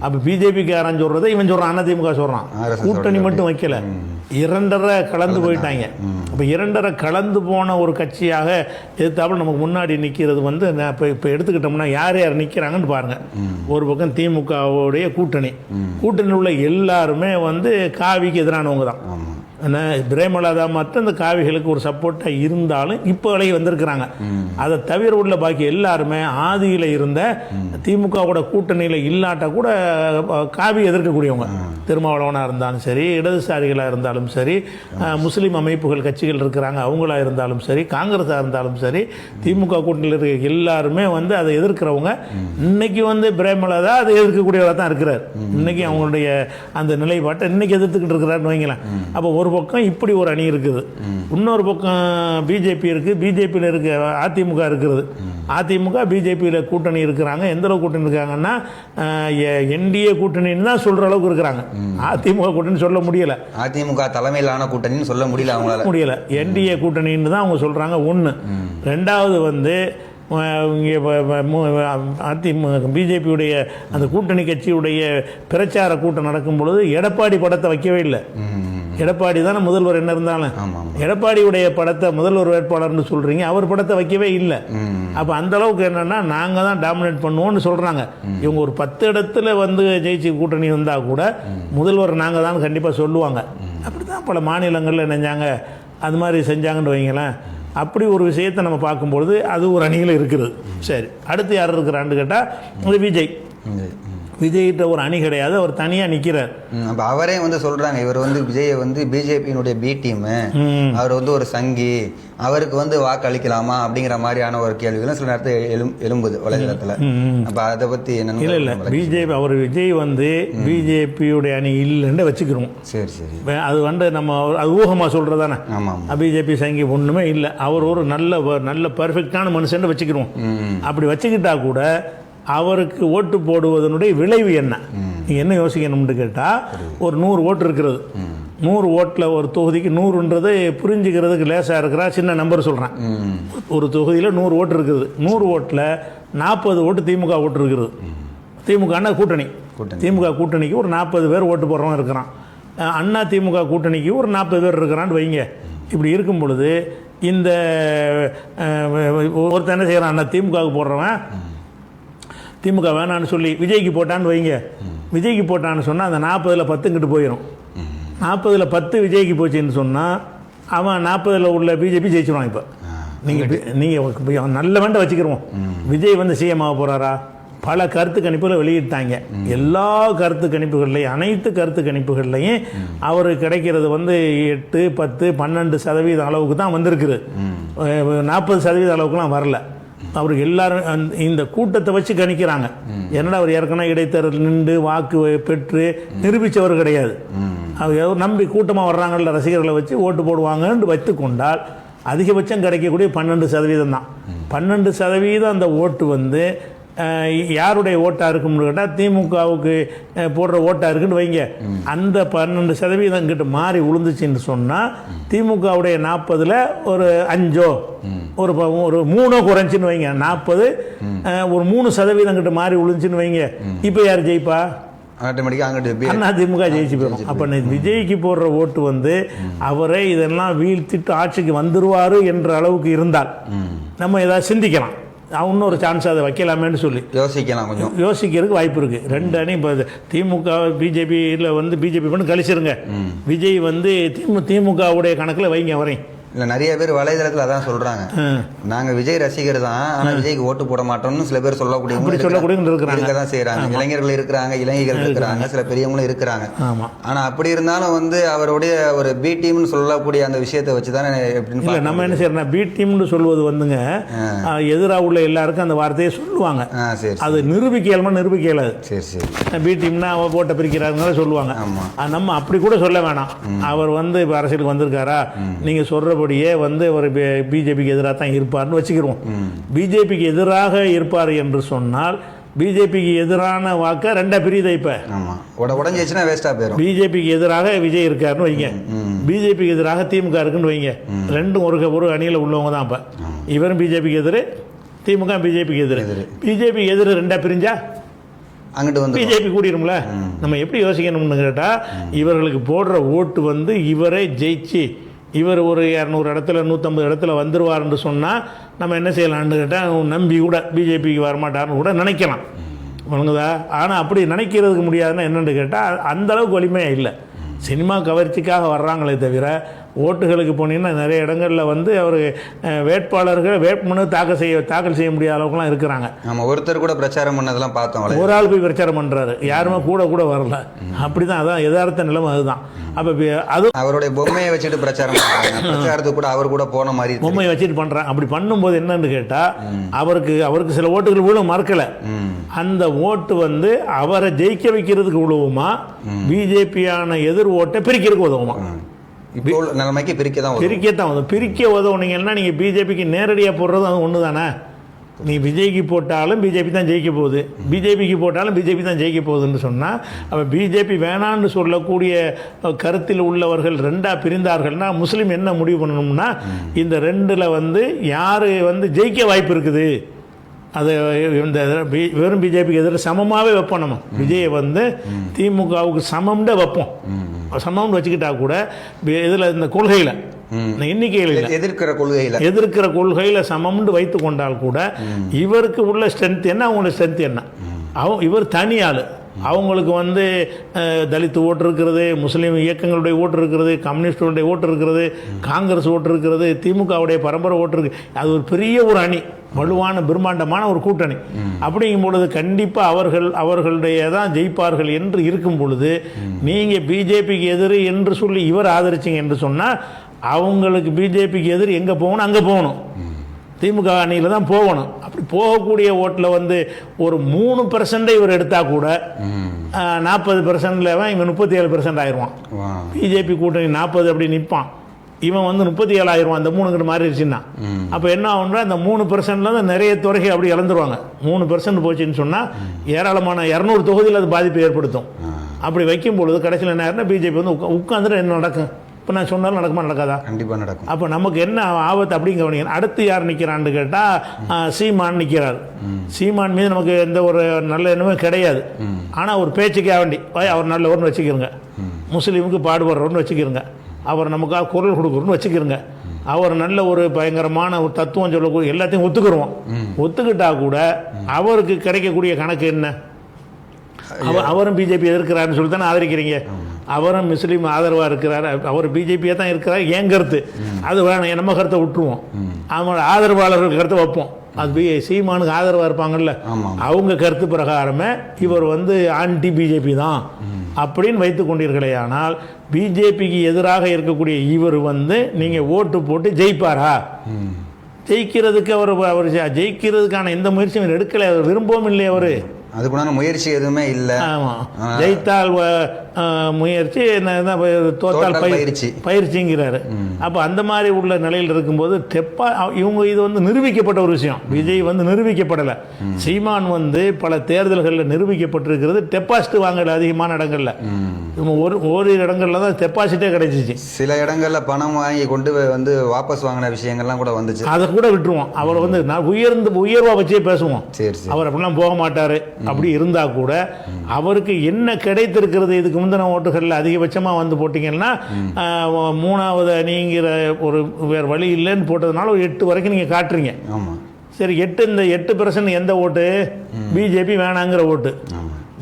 அப்போ பிஜேபிக்காரன் சொல்கிறத இவன் சொல்கிறான், அதிமுக சொல்கிறான். கூட்டணி மட்டும் வைக்கல, இரண்டரை கலந்து போயிட்டாங்க. அப்போ இரண்டரை கலந்து போன ஒரு கட்சியாக எதிர்த்தாப்புல நமக்கு முன்னாடி நிற்கிறது வந்து இப்போ எடுத்துக்கிட்டோம்னா யார் யார் நிற்கிறாங்கன்னு பாருங்கள். ஒரு பக்கம் திமுகவுடைய கூட்டணியில் உள்ள எல்லாருமே வந்து காவிக்கு எதிரானவங்க தான். பிரேமலதா மட்டும் இந்த காவிகளுக்கு ஒரு சப்போர்ட்டாக இருந்தாலும் இப்போ விலகி வந்திருக்கிறாங்க. அதை தவிர உள்ள பாக்கி எல்லாருமே ஆதியில் இருந்த திமுகவோட கூட்டணியில் இல்லாட்ட கூட காவி எதிர்க்கக்கூடியவங்க. திருமாவளவனாக இருந்தாலும் சரி, இடதுசாரிகளாக இருந்தாலும் சரி, முஸ்லீம் அமைப்புகள் கட்சிகள் இருக்கிறாங்க அவங்களா இருந்தாலும் சரி, காங்கிரஸாக இருந்தாலும் சரி, திமுக கூட்டணியில் இருக்க எல்லாருமே வந்து அதை எதிர்க்கிறவங்க. இன்னைக்கு வந்து பிரேமலதா அதை எதிர்க்கக்கூடியவராக தான் இருக்கிறார். இன்னைக்கு அவங்களுடைய அந்த நிலைப்பாட்டை இன்னைக்கு எதிர்த்துக்கிட்டு இருக்கிறாருன்னு வைங்களேன். அப்போ ஒரு பக்கம் இப்படி ஒரு அணி இருக்குது, இன்னொரு பக்கம் பிஜேபி இருக்குது, பிஜேபியில் இருக்க அதிமுக இருக்கிறது. அதிமுக பிஜேபியில் கூட்டணி இருக்கிறாங்க. எந்த அளவுக்கு கூட்டணி இருக்காங்கன்னா என்டிஏ கூட்டணின்னு தான் சொல்கிற அளவுக்கு இருக்கிறாங்க. அதிமுக கூட்டணி சொல்ல முடியலை, அதிமுக தலைமையிலான கூட்டணின்னு சொல்ல முடியல. என்டிஏ கூட்டணின்னு தான் அவங்க சொல்கிறாங்க. ஒன்று. ரெண்டாவது வந்து பிஜேபியுடைய அந்த கூட்டணி கட்சியுடைய பிரச்சார கூட்டம் நடக்கும் பொழுது எடப்பாடி படத்தை வைக்கவே இல்லை. எடப்பாடி தானே முதல்வர் என்ன இருந்தாலும், எடப்பாடியுடைய படத்தை முதல்வர் வேட்பாளர்னு சொல்கிறீங்க, அவர் படத்தை வைக்கவே இல்லை. அப்போ அந்த அளவுக்கு என்னென்னா நாங்கள் தான் டாமினேட் பண்ணுவோம்னு சொல்கிறாங்க. இவங்க ஒரு 10 இடத்துல வந்து ஜெயிச்சு கூட்டணி வந்தால் கூட முதல்வர் நாங்கள் தான் கண்டிப்பாக சொல்லுவாங்க. அப்படி தான் பல மாநிலங்களில் நினைஞ்சாங்க, அது மாதிரி செஞ்சாங்கன்னு வைங்களேன். அப்படி ஒரு விஷயத்தை நம்ம பார்க்கும்பொழுது அது ஒரு அணியில் இருக்கிறது. சரி, அடுத்து யார் இருக்கிறான்னு கேட்டால் விஜய்கிட்ட ஒரு அணி கிடையாது, அவர் தனியாக நிற்கிறார். அப்போ அவரே வந்து சொல்கிறாங்க, இவர் வந்து விஜயை வந்து பிஜேபியினுடைய பி டீமு, அவர் வந்து ஒரு சங்கி, அவருக்கு வந்து வாக்கு அளிக்கலாமா அப்படிங்கிற மாதிரியான ஒரு கேள்விகளும் சில நேரத்தில் எழும்புது வலைதளத்தில். அப்போ அதை பற்றி என்னன்னு இல்லை பிஜேபி அவர் விஜய் வந்து பிஜேபியுடைய அணி இல்லைன்னு வச்சுக்கிறோம். சரி, அது வந்து நம்ம அது ஊகமாக சொல்கிறது தானே. ஆமாம், பிஜேபி சங்கி ஒன்றுமே இல்லை, அவர் ஒரு நல்ல பர்ஃபெக்டான மனுஷன் வச்சுக்கிறோம். அப்படி வச்சுக்கிட்டா கூட அவருக்கு ஓட்டு போடுவதனுடைய விளைவு என்ன, நீங்கள் என்ன யோசிக்கணும்னு கேட்டால், ஒரு 100 ஓட்டு இருக்கிறது. 100 ஓட்டில் ஒரு தொகுதிக்கு 100ன்றது புரிஞ்சுக்கிறதுக்கு லேசாக இருக்கிறா, சின்ன நம்பர் சொல்கிறேன். ஒரு தொகுதியில் 100 ஓட்டு இருக்குது. 100 ஓட்டில் 40 ஓட்டு திமுக ஓட்டு இருக்கிறது. திமுகன்னா கூட்டணி, திமுக கூட்டணிக்கு ஒரு 40 பேர் ஓட்டு போடுறவன் இருக்கிறான். அண்ணா திமுக கூட்டணிக்கு ஒரு 40 பேர் இருக்கிறான்னு வைங்க. இப்படி இருக்கும் பொழுது இந்த ஒருத்தர் என்ன செய்கிறான், அண்ணா திமுகவுக்கு போடுறவன் திமுக வேணான்னு சொல்லி விஜய்க்கு போட்டான்னு வைங்க. விஜய்க்கு போட்டான்னு சொன்னால் அந்த 40ல் 10 இங்கிட்டு போயிடும். 40ல் 10 விஜய்க்கு போச்சுன்னு சொன்னால் அவன் 40ல் உள்ள பிஜேபி ஜெயிச்சிருவான். இப்போ நீங்கள் நல்ல வேண்ட வச்சுக்கிறோம். விஜய் வந்து சிஎம் ஆக போகிறாரா? பல கருத்து கணிப்புகளை வெளியிட்டாங்க. எல்லா கருத்து கணிப்புகள்லையும், அனைத்து கருத்து கணிப்புகள்லையும் அவருக்கு கிடைக்கிறது வந்து 8, 10, 12% அளவுக்கு தான் வந்திருக்குது. 40% அளவுக்குலாம் வரல. அவருக்கு எல்லாரும் இந்த கூட்டத்தை வச்சு கணிக்கிறாங்க. என்னடா அவர் ஏற்கனவே இடைத்தேர்தல் நின்று வாக்கு பெற்று நிரூபித்தவர் கிடையாது. அவர் நம்பி கூட்டமாக வர்றாங்கல்ல ரசிகர்களை வச்சு ஓட்டு போடுவாங்கன்னு வைத்து கொண்டால் அதிகபட்சம் கிடைக்கக்கூடிய 12% தான். 12% அந்த ஓட்டு வந்து யாருடைய ஓட்டாக இருக்கும்னு கேட்டால் திமுகவுக்கு போடுற ஓட்டாக இருக்குன்னு வைங்க. அந்த 12% கிட்ட மாறி விழுந்துச்சின்னு சொன்னால் திமுகவுடைய 40ல் ஒரு 5 ஒரு 3 குறைஞ்சின்னு வைங்க. 40 ஒரு 3% கிட்ட மாறி விழுந்துச்சின்னு வைங்க. இப்போ யார் ஜெயிப்பா? அண்ணா திமுக ஜெயிச்சு போயிடும். அப்போ விஜய்க்கு போடுற ஓட்டு வந்து அவரை இதெல்லாம் வீழ்த்திட்டு ஆட்சிக்கு வந்துருவார் என்ற அளவுக்கு இருந்தால் நம்ம ஏதாவது சிந்திக்கலாம். இன்னொரு சான்ஸ் அதை வைக்கலாமேன்னு சொல்லி யோசிக்கலாம். கொஞ்சம் யோசிக்கிறதுக்கு வாய்ப்பு இருக்குது. 2 அணி இப்போ திமுக பிஜேபியில் வந்து பிஜேபி பண்ணி கழிச்சிருங்க. விஜய் வந்து திமுகவுடைய கணக்கில் வைங்க வரையும். இல்லை, நிறைய பேர் வலைதளத்தில் அதான் சொல்கிறாங்க, நாங்கள் விஜய் ரசிகர் தான், ஆனால் விஜய்க்கு ஓட்டு போட மாட்டோம்னு சில பேர் சொல்லக்கூடிய இருக்க தான் செய்கிறாங்க. இளைஞர்கள் இருக்கிறாங்க, இளைஞர்கள் இருக்கிறாங்க, சில பெரியவங்களும் இருக்கிறாங்க. ஆனால் அப்படி இருந்தாலும் வந்து அவருடைய ஒரு பி டீம்னு சொல்லக்கூடிய அந்த விஷயத்தை வச்சு தானே எப்படின்னு இல்லை நம்ம என்ன செய்யறோம்னா பி டீம்னு சொல்வது வந்துங்க எதிராக உள்ள எல்லாருக்கும் அந்த வார்த்தையை சொல்லுவாங்க. அது நிரூபிக்கலாது. சரி, பி டீம்னா ஓட்டை பிரிக்கிறாருங்க சொல்லுவாங்க. நம்ம அப்படி கூட சொல்ல வேணாம். அவர் வந்து இப்போ அரசியலுக்கு வந்திருக்காரா, நீங்கள் சொல்கிற உள்ளபடியே வந்து அவர் பிஜேபிக்கு எதிராக தான் இருப்பார்னு வச்சுக்கிடுவோம். பிஜேபிக்கு எதிராக இருப்பார் என்று சொன்னால் பிஜேபிக்கு எதிரான வாக்கை ரெண்டா பிரியுது. இப்போ உடஞ்சிச்சுன்னா வேஸ்ட்டாக போயிடும். பிஜேபிக்கு எதிராக விஜய் இருக்காருன்னு வைங்க, பிஜேபிக்கு எதிராக திமுக இருக்குன்னு வைங்க, ரெண்டும் ஒரு அணியில் உள்ளவங்க தான். இப்போ இவரும் பிஜேபிக்கு எதிர், திமுக பிஜேபிக்கு எதிர். பிஜேபிக்கு எதிர் ரெண்டா பிரிஞ்சா அங்கிட்டு வந்து பிஜேபி கூடிரும்ல. நம்ம எப்படி யோசிக்கணும்னு கேட்டால், இவர்களுக்கு போடுற ஓட்டு வந்து இவரை ஜெயிச்சு இவர் ஒரு 200 இடத்துல 150 இடத்துல வந்துடுவார்னு சொன்னால் நம்ம என்ன செய்யலான்னு கேட்டால், நம்பி கூட பிஜேபிக்கு வரமாட்டார்னு கூட நினைக்கலாம், வணங்குதா. ஆனால் அப்படி நினைக்கிறதுக்கு முடியாதுன்னா என்னென்னு கேட்டால், அந்தளவுக்கு வலிமையாக இல்லை. சினிமா கவர்ச்சிக்காக வர்றாங்களே தவிர ஓட்டுகளுக்கு போனீங்கன்னா நிறைய இடங்களில் வந்து அவர் வேட்பாளர்கள் வேட்புமனு தாக்கல் செய்ய முடியாத அளவுக்குலாம் இருக்கிறாங்க. நம்ம ஒருத்தர் கூட பிரச்சாரம் பண்ணதெல்லாம் பார்த்தோம். ஒரு ஆள் போய் பிரச்சாரம் பண்ணுறாரு, யாருமே கூட வரல. அப்படி தான், அதான் யதார்த்த நிலைமை அதுதான். அப்போ அது அவருடைய பொம்மையை வச்சுட்டு பிரச்சாரத்துக்கு கூட அவர் கூட போன மாதிரி பொம்மையை வச்சுட்டு பண்ணுறாங்க. அப்படி பண்ணும்போது என்னன்னு கேட்டால், அவருக்கு சில ஓட்டுகள் விழும், மறுக்கலை. அந்த ஓட்டு வந்து அவரை ஜெயிக்க வைக்கிறதுக்கு உதவுமா, பிஜேபியான எதிர் ஓட்டை பிரிக்கிறதுக்கு உதவுமா? நிலைமைக்கு பிரிக்க உதவுனீங்கன்னா நீங்கள் பிஜேபிக்கு நேரடியாக போடுறது அது ஒன்று தானே. நீ விஜய்க்கு போட்டாலும் பிஜேபி தான் ஜெயிக்க போகுது, பிஜேபிக்கு போட்டாலும் பிஜேபி தான் ஜெயிக்க போகுதுன்னு சொன்னால், அப்போ பிஜேபி வேணான்னு சொல்லக்கூடிய கருத்தில் உள்ளவர்கள் ரெண்டாக பிரிந்தார்கள்னா முஸ்லீம் என்ன முடிவு பண்ணணும்னா, இந்த ரெண்டில் வந்து யார் வந்து ஜெயிக்க வாய்ப்பு இருக்குது, அது இந்த வெறும் பிஜேபிக்கு எதிராக சமமாகவே வைப்போம். நம்ம விஜயை வந்து திமுகவுக்கு சமம்னு வைப்போம். சமம்னு வச்சுக்கிட்டா கூட இதில் இந்த கொள்கையில் எண்ணிக்கையில் எதிர்க்கிற கொள்கையில் சமம்னு வைத்து கொண்டால் கூட இவருக்கு உள்ள ஸ்ட்ரென்த் என்ன, அவங்களோட ஸ்ட்ரென்த் என்ன, இவர் தனி ஆள். அவங்களுக்கு வந்து தலித் ஓட்டு இருக்கிறது, முஸ்லீம் இயக்கங்களுடைய ஓட்டு இருக்கிறது, கம்யூனிஸ்டுடைய ஓட்டு இருக்கிறது, காங்கிரஸ் ஓட்டு இருக்கிறது, திமுகவுடைய பரம்பரை ஓட்டு இருக்கு. அது ஒரு பெரிய ஒரு அணி, வலுவான பிரம்மாண்டமான ஒரு கூட்டணி. அப்படிங்கும் பொழுது கண்டிப்பாக அவர்களுடைய தான் ஜெயிப்பார்கள் என்று இருக்கும் பொழுது, நீங்கள் பிஜேபிக்கு எதிர் என்று சொல்லி இவர் ஆதரிச்சிங்க என்று சொன்னால், அவங்களுக்கு பிஜேபிக்கு எதிர் எங்கே போகணும், அங்கே போகணும், திமுக அணியில் தான் போகணும். அப்படி போகக்கூடிய ஓட்டில் வந்து ஒரு 3% இவர் எடுத்தால் கூட 40%, இவன் 37% ஆயிடுவான். பிஜேபி கூட்டணி 40 அப்படி நிற்பான், இவன் வந்து 37 ஆயிடுவான். அந்த 3 மாறிடுச்சுன்னா அப்போ என்ன ஆகுன்றா, அந்த 3% நிறைய துறைகள் அப்படி இழந்துருவாங்க. 3% போச்சுன்னு சொன்னால் ஏராளமான 200 தொகுதியில் அது பாதிப்பு ஏற்படுத்தும். அப்படி வைக்கும் பொழுது கடைசியில் என்ன ஆயிருன்னா, பிஜேபி வந்து உட்காந்துட்டு என்ன நடக்கும், இப்போ நான் சொன்னாலும் நடக்குமா, நடக்காதா? கண்டிப்பாக நடக்கும். அப்போ நமக்கு என்ன ஆபத்து அப்படிங்க கவனிங்க. அடுத்து யார் நிற்கிறான்னு கேட்டால், சீமான் நிற்கிறார். சீமான் மீது நமக்கு எந்த ஒரு நல்ல எண்ணமே கிடையாது. ஆனால் ஒரு பேச்சுக்காக வேண்டி அவர் நல்லவர்னு வச்சுக்கிறோங்க, முஸ்லீமுக்கு பாடுபடுறவர்னு வச்சுக்கிறோங்க, அவர் நமக்காக குரல் கொடுக்குறோன்னு வச்சுக்கிறோங்க, அவர் நல்ல ஒரு பயங்கரமான ஒரு தத்துவம் சொல்லக்கூடிய எல்லாத்தையும் ஒத்துக்கிறோம். ஒத்துக்கிட்டா கூட அவருக்கு கிடைக்கக்கூடிய கணக்கு என்ன? அவரும் பிஜேபி எதிர்க்கிறாருன்னு சொல்லி தானே ஆதரிக்கிறீங்க. அவரும் முஸ்லீம் ஆதரவாக இருக்கிறார், அவர் பிஜேபியாக தான் இருக்கிறார். ஏன் கருத்து அது வேணும், நம்ம கருத்தை விட்டுருவோம், அவங்களோட ஆதரவாளர்கள் கருத்தை வைப்போம். அது சீமானுக்கு ஆதரவாக இருப்பாங்கல்ல, அவங்க கருத்து பிரகாரமே இவர் வந்து ஆன்டி பிஜேபி தான் அப்படின்னு வைத்து கொண்டீர்களே. ஆனால் பிஜேபிக்கு எதிராக இருக்கக்கூடிய இவர் வந்து நீங்கள் ஓட்டு போட்டு ஜெயிப்பாரா? ஜெயிக்கிறதுக்கு அவர் ஜெயிக்கிறதுக்கான எந்த முயற்சியும் எடுக்கலை, அவர் விரும்பவும் இல்லை. அவர் அதுக்குண்டான முயற்சி எதுவுமே இல்லை. ஆமாம், ஜெயித்தால் முயற்சி, தோத்தால் பயிற்சிங்கிறாரு. அப்போ அந்த மாதிரி உள்ள நிலையில் இருக்கும்போது இவங்க இது வந்து நிரூபிக்கப்பட்ட ஒரு விஷயம். விஜய் வந்து நிரூபிக்கப்படலை. சீமான் வந்து பல தேர்தல்களில் நிரூபிக்கப்பட்டிருக்கிறது. டெபாசிட் வாங்கல அதிகமான இடங்களில், ஓரிரு இடங்கள்ல தான் டெபாசிட்டே கிடைச்சிச்சு. சில இடங்களில் பணம் வாங்கி கொண்டு வந்து வாபஸ் வாங்கின விஷயங்கள்லாம் கூட வந்துச்சு. அதை கூட விட்டுருவோம். அவர் வந்து நான் உயர்வாக வச்சே பேசுவோம். அவர் அப்படிலாம் போக மாட்டார். அப்படி இருந்தால் கூட அவருக்கு என்ன கிடைத்திருக்கிறது? இதுக்கு முந்தின ஓட்டுகளில் அதிகபட்சமாக வந்து போட்டிங்கன்னா 3வது அணிங்கிற ஒரு வேறு வழி இல்லைன்னு போட்டதுனால ஒரு 8 வரைக்கும் நீங்கள் காட்டுறீங்க. சரி, இந்த 8% எந்த ஓட்டு? பிஜேபி வேணாங்கிற ஓட்டு.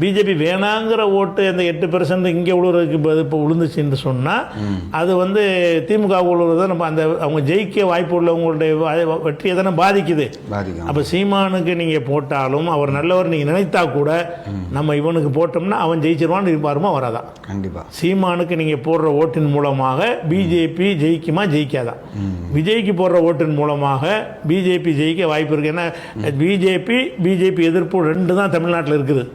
பிஜேபி வேணாங்கிற ஓட்டு அந்த 8% இங்கே உழுவுறதுக்கு இப்போ விழுந்துச்சுன்னு சொன்னால் அது வந்து திமுக உழுவுறதை நம்ம அந்த அவங்க ஜெயிக்க வாய்ப்பு உள்ளவங்களுடைய வெற்றியை தானே பாதிக்குது. அப்போ சீமானுக்கு நீங்கள் போட்டாலும் அவர் நல்லவர் நீங்கள் நினைத்தா கூட நம்ம இவனுக்கு போட்டோம்னா அவன் ஜெயிச்சிருவான்னு இருப்பாருமா, வராதான்? கண்டிப்பாக. சீமானுக்கு நீங்கள் போடுற ஓட்டின் மூலமாக பிஜேபி ஜெயிக்குமா, ஜெயிக்காதா? விஜய்க்கு போடுற ஓட்டின் மூலமாக பிஜேபி ஜெயிக்க வாய்ப்பு இருக்குது. ஏன்னா பிஜேபி எதிர்ப்பு 2 தான் தமிழ்நாட்டில் இருக்குது.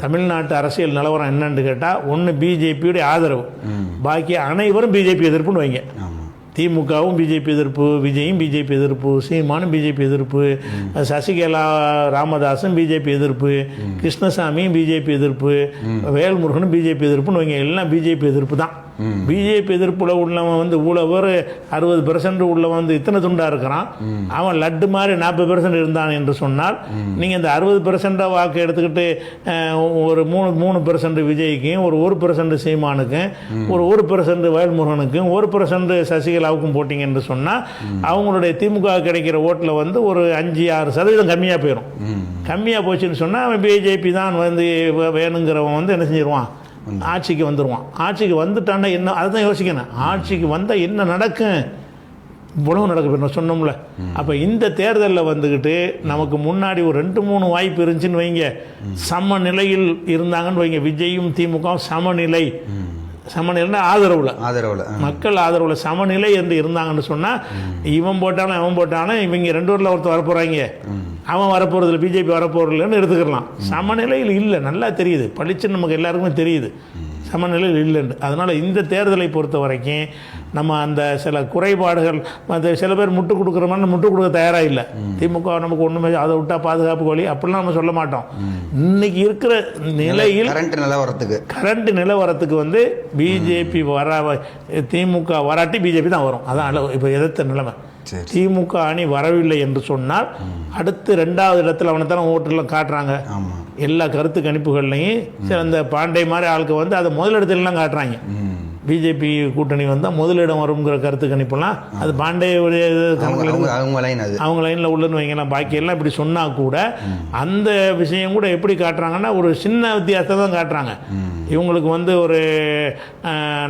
தமிழ்நாட்டு அரசியல் நிலவரம் என்னன்னு கேட்டால், ஒன்று பிஜேபியுடைய ஆதரவு, பாக்கி அனைவரும் பிஜேபி எதிர்ப்புன்னு வைங்க. திமுகவும் பிஜேபி எதிர்ப்பு, விஜயும் பிஜேபி எதிர்ப்பு, சீமானும் பிஜேபி எதிர்ப்பு, சசிகலா ராமதாஸும் பிஜேபி எதிர்ப்பு, கிருஷ்ணசாமியும் பிஜேபி எதிர்ப்பு, வேல்முருகனும் பிஜேபி எதிர்ப்புன்னு வைங்க, எல்லாம் பிஜேபி எதிர்ப்பு தான். பிஜேபி எதிர்ப்புல உள்ளவன் வந்து ஊழவர் 60% உள்ளவன் வந்து இத்தனை துண்டா இருக்கிறான், அவன் லட்டு மாதிரி 40% இருந்தான் என்று சொன்னால், நீங்கள் இந்த 60% வாக்கு எடுத்துக்கிட்டு ஒரு 3% விஜய்க்கும், ஒரு 1% சீமானுக்கும், ஒரு 1% வேல்முருகனுக்கும், 1% சசிகலாவுக்கும் போட்டிங்க என்று சொன்னால், அவங்களுடைய திமுக கிடைக்கிற ஓட்டில் வந்து ஒரு 5-6% கம்மியாக போயிடும். கம்மியாக போச்சுன்னு சொன்னால் அவன் பிஜேபி தான் வந்து வேணுங்கிறவன் வந்து என்ன செஞ்சிருவான், ஆட்சிக்கு வந்துடுவான். ஆட்சிக்கு வந்துட்டான்னா என்ன, அதுதான் யோசிக்கணும். ஆட்சிக்கு வந்தால் என்ன நடக்கும், இவ்வளவு நடக்கும் நான் சொன்னோம்ல. அப்போ இந்த தேர்தலில் வந்துக்கிட்டு நமக்கு முன்னாடி ஒரு 2-3 வாய்ப்பு இருந்துச்சுன்னு வைங்க, சமநிலையில் இருந்தாங்கன்னு வைங்க, விஜயும் திமுகவும் சமநிலைன்னா ஆதரவில் மக்கள் ஆதரவில் சமநிலை என்று இருந்தாங்கன்னு சொன்னால், இவன் போட்டாலும் இவங்க 2 ஊரில் ஒருத்தர் வரப்போகிறாங்க, அவன் வரப்போகிறதில்ல, பிஜேபி வரப்போகிறதில்லன்னு எடுத்துக்கலாம். சமநிலையில் இல்லை, நல்லா தெரியுது, பளிச்சுன்னு நமக்கு எல்லாருக்குமே தெரியுது சமநிலையில் இல்லைன்னு. அதனால் இந்த தேர்தலை பொறுத்த வரைக்கும் நம்ம அந்த சில குறைபாடுகள், மற்ற சில பேர் முட்டு கொடுக்குற மாதிரி முட்டு கொடுக்க தயாராக இல்லை. திமுக நமக்கு ஒன்றுமே அதை விட்டால் பாதுகாப்பு வழி அப்படிலாம் நம்ம சொல்ல மாட்டோம். இன்னைக்கு இருக்கிற நிலையில் கரண்ட் நிலவரத்துக்கு வந்து பிஜேபி திமுக வராட்டி பிஜேபி தான் வரும். அதான் இப்போ எதிர்த்த நிலைமை. திமுக அணி வரவில்லை என்று சொன்னால் அடுத்து 2வது இடத்துல அவனை தானே ஓட்டுலாம் காட்டுறாங்க. எல்லா கருத்து கணிப்புகள்லையும் இந்த பாண்டே மாதிரி ஆளுக்கு வந்து அதை முதலிடத்துலாம் காட்டுறாங்க. பிஜேபி கூட்டணி வந்தால் முதலிடம் வருங்கிற கருத்து கணிப்பெல்லாம் அது பாண்டேயுடைய அவங்க லைனில் உள்ளன்னு வைங்கலாம். பாக்கியெல்லாம் இப்படி சொன்னால் கூட அந்த விஷயம் கூட எப்படி காட்டுறாங்கன்னா ஒரு சின்ன வித்தியாசத்தை தான் காட்டுறாங்க. இவங்களுக்கு வந்து ஒரு